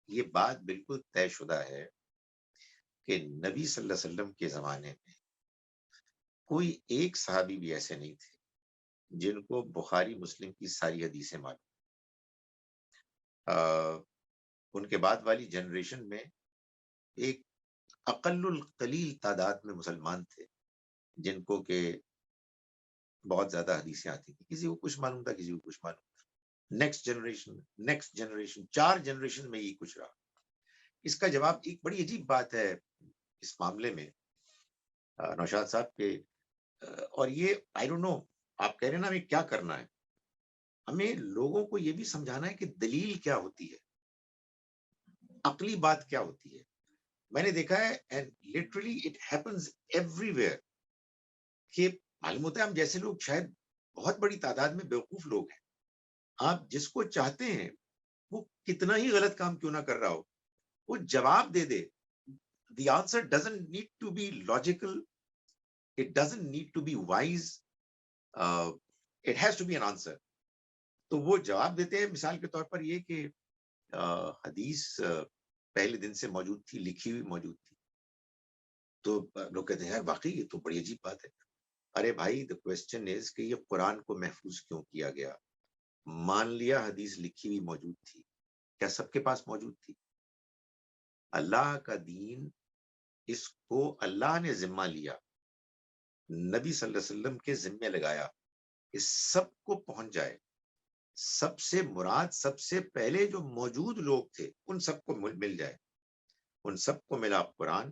یہ بات بالکل طے شدہ ہے کہ نبی صلی اللہ علیہ وسلم کے زمانے میں کوئی ایک صحابی بھی ایسے نہیں تھے جن کو بخاری مسلم کی ساری حدیثیں معلوم. ان کے بعد والی جنریشن میں ایک اقل القلیل تعداد میں مسلمان تھے جن کو کہ بہت زیادہ حدیثیں آتی تھیں. کسی کو کچھ معلوم تھا، کسی کو کچھ معلوم تھا. نیکسٹ جنریشن 4 جنریشن میں یہ کچھ رہا. اس کا جواب ایک بڑی عجیب بات ہے اس معاملے میں نوشاد صاحب کے، اور یہ آئی ڈونٹ نو آپ کہہ رہے ہیں نا ہمیں کیا کرنا ہے. ہمیں لوگوں کو یہ بھی سمجھانا ہے کہ دلیل کیا ہوتی ہے، عقلی بات کیا ہوتی ہے. میں نے دیکھا ہے and literally it happens everywhere کہ معلوم ہوتا ہے ہم جیسے لوگ شاید بہت بڑی تعداد میں بیوقوف لوگ ہیں. آپ جس کو چاہتے ہیں وہ کتنا ہی غلط کام کیوں نہ کر رہا ہو وہ جواب دے دے. The answer doesn't need to be logical, it doesn't need to be wise, it has to be an answer. تو وہ جواب دیتے ہیں. مثال کے طور پر یہ کہ حدیث پہلے دن سے موجود تھی، لکھی ہوئی موجود تھی، تو لوگ کہتے ہیں یار واقعی یہ تو بڑی عجیب بات ہے. ارے بھائی the question is کہ یہ قرآن کو محفوظ کیوں کیا گیا؟ مان لیا حدیث لکھی ہوئی موجود تھی، کیا سب کے پاس موجود تھی؟ اللہ کا دین، اس کو اللہ نے ذمہ لیا، نبی صلی اللہ علیہ وسلم کے ذمے لگایا کہ سب کو پہنچ جائے. سب سے مراد سب سے پہلے جو موجود لوگ تھے ان سب کو مل جائے. ان سب کو ملا قرآن،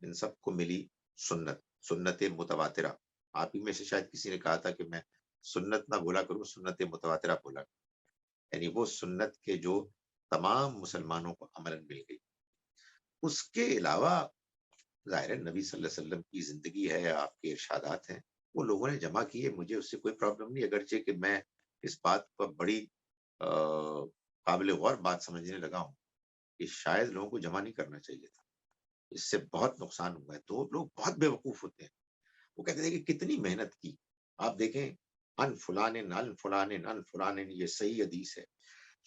ان سب کو ملی سنت متواترہ. آپ ہی میں سے شاید کسی نے کہا تھا کہ میں سنت نہ بولا کروں، سنت متواترہ بولا کروں. یعنی وہ سنت کے جو تمام مسلمانوں کو عملاً مل گئی. اس کے علاوہ ظاہر نبی صلی اللہ علیہ وسلم کی زندگی ہے، آپ کے ارشادات ہیں، وہ لوگوں نے جمع کیے. مجھے اس سے کوئی پرابلم نہیں، اگرچہ کہ میں اس بات پر بڑی قابل غور بات سمجھنے لگا ہوں کہ شاید لوگوں کو جمع نہیں کرنا چاہیے تھا، اس سے بہت نقصان ہوا ہے. تو لوگ بہت بے وقوف ہوتے ہیں. وہ کہتے ہیں کہ کتنی محنت کی. آپ دیکھیں ان فلان یہ صحیح حدیث ہے.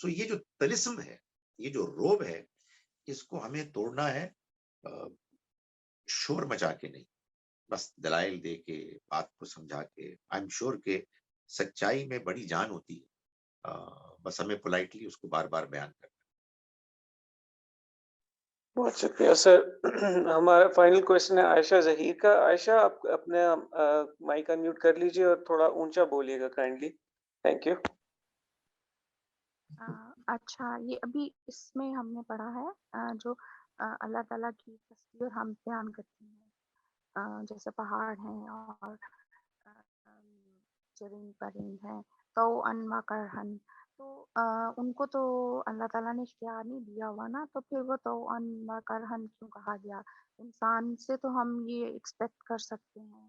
سو یہ جو طلسم ہے، یہ جو روب ہے، اس کو ہمیں توڑنا ہے شور مچا کے نہیں، بس دلائل دے کے، بات کو سمجھا کے. آئی ایم شور کہ سچائی میں بڑی جان ہوتی ہے، بس ہمیں پولائٹلی اس کو بار بار بیان کرنا. بہت شکریہ سر. ہمارا فائنل کویشچن ہے عائشہ ظہیر کا. عائشہ آپ اپنا مائک انمیوٹ کر لیجئے اور تھوڑا اونچا بولیے گا کائنڈلی. Thank you. اچھا، یہ ابھی اس میں ہم نے پڑھا ہے جو اللہ تعالیٰ کی تصویر ہم بیان کرتے ہیں، جیسے پہاڑ ہیں اور چرند پرند ہیں، تو ان مکرہن، تو ان کو تو اللہ تعالیٰ نے اختیار نہیں دیا ہوا نا، تو پھر وہ تو ان مکرہن کیوں کہا گیا؟ انسان سے تو ہم یہ ایکسپیکٹ کر سکتے ہیں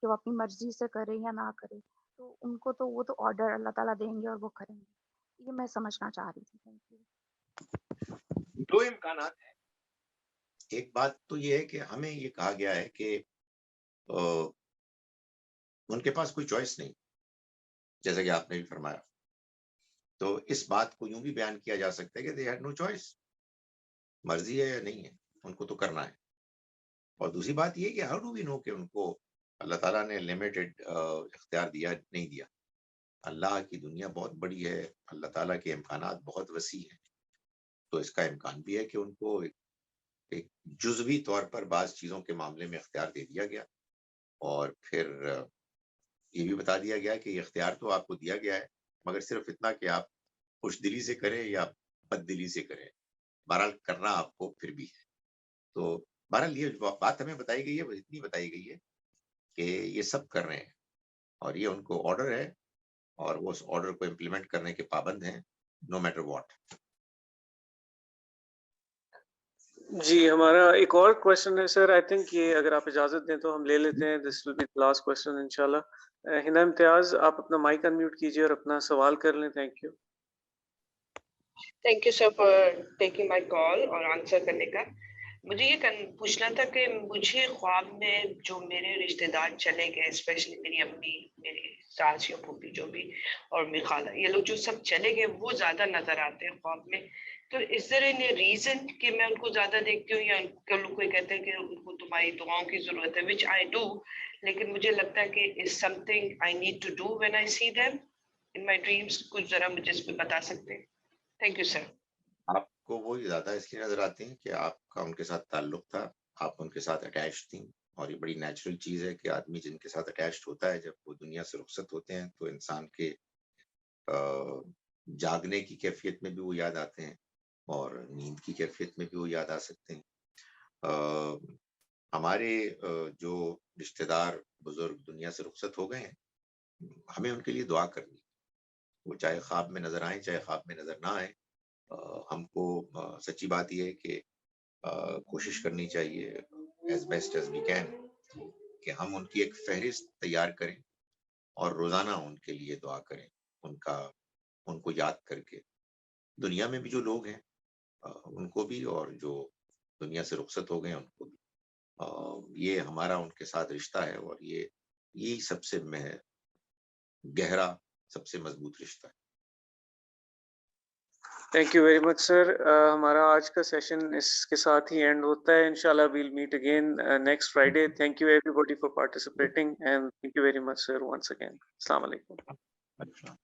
کہ وہ اپنی مرضی سے کرے یا نہ کرے، تو ان کو تو وہ تو آرڈر اللہ تعالیٰ دیں گے اور وہ کریں گے. یہ میں سمجھنا چاہ رہی تھی. Thank you. دو امکانات ہیں. ایک بات تو یہ ہے کہ ہمیں یہ کہا گیا ہے کہ ان کے پاس کوئی چوائس نہیں، جیسا کہ آپ نے بھی فرمایا. تو اس بات کو یوں بھی بیان کیا جا سکتا ہے کہ they had no choice، مرضی ہے یا نہیں ہے، ان کو تو کرنا ہے. اور دوسری بات یہ کہ how do we know کہ ان کو اللہ تعالیٰ نے لمیٹڈ اختیار دیا نہیں دیا. اللہ کی دنیا بہت بڑی ہے، اللہ تعالیٰ کے امکانات بہت وسیع ہیں. تو اس کا امکان بھی ہے کہ ان کو ایک جزوی طور پر بعض چیزوں کے معاملے میں اختیار دے دیا گیا، اور پھر یہ بھی بتا دیا گیا کہ یہ اختیار تو آپ کو دیا گیا ہے، مگر صرف اتنا کہ آپ خوش دلی سے کریں یا بد دلی سے کریں، بہرحال کرنا آپ کو پھر بھی ہے. تو بہرحال یہ بات ہمیں بتائی گئی ہے، وہ اتنی بتائی گئی ہے کہ یہ سب کر رہے ہیں اور یہ ان کو آرڈر ہے اور وہ اس آرڈر کو امپلیمنٹ کرنے کے پابند ہیں، نو میٹر واٹ. جی ہمارا ایک اور کوشچن ہے سر. آئی تھنک یہ اگر آپ اجازت دیں تو ہم لے لیتے ہیں. دس ول بی لاسٹ کوشچن انشاءاللہ. ہنا امتیاز آپ اپنا مائک انمیوٹ کیجیے اور اپنا سوال کر لیں. Thank you. Thank you sir for taking my call اور آنسر کرنے کا. مجھے یہ پوچھنا تھا کہ مجھے خواب میں جو میرے رشتے دار چلے گئے، اسپیشلی میری امی، میری ساس یا پھوپھی جو بھی، اور میری خالہ، یہ لوگ جو سب چلے گئے وہ زیادہ نظر آتے ہیں خواب میں. تو اس طرح اینی ریزن کہ میں ان کو زیادہ دیکھتی ہوں، یا لوگ کوئی کہتے ہیں کہ ان کو تمہاری دعاؤں کی ضرورت ہے، وچ آئی ڈو، لیکن مجھے لگتا ہے کہ is something I need to do when I see them in my dreams. کچھ ذرا مجھے اس پہ بتا سکتے ہیں؟ Thank you sir. آپ کو وہ زیادہ اس لیے نظر آتی ہیں کہ آپ کا ان کے ساتھ تعلق تھا، آپ ان کے ساتھ اٹیچ تھیں، اور یہ بڑی نیچرل چیز ہے کہ آدمی جن کے ساتھ اٹیچڈ ہوتا ہے جب وہ دنیا سے رخصت ہوتے ہیں تو انسان کے جاگنے کی کیفیت میں بھی وہ یاد آتے ہیں اور نیند کی کیفیت میں بھی وہ یاد آ سکتے ہیں. ہمارے جو رشتے دار بزرگ دنیا سے رخصت ہو گئے ہیں، ہمیں ان کے لیے دعا کرنی، وہ چاہے خواب میں نظر آئیں چاہے خواب میں نظر نہ آئیں. ہم کو سچی بات یہ ہے کہ کوشش کرنی چاہیے as best as we can کہ ہم ان کی ایک فہرست تیار کریں اور روزانہ ان کے لیے دعا کریں، ان کو یاد کر کے. دنیا میں بھی جو لوگ ہیں ان کو بھی، اور جو دنیا سے رخصت ہو گئے ہیں ان کو بھی. یہ ہمارا ان کے ساتھ رشتہ ہے، اور یہی سب سے گہرا، سب سے مضبوط رشتہ ہے. تھینک یو ویری مچ سر. ہمارا آج کا سیشن اس کے ساتھ ہی اینڈ ہوتا ہے. انشاءاللہ we'll meet again next Friday. Thank you everybody for participating and thank you very much sir once again. السلام علیکم. اچھا.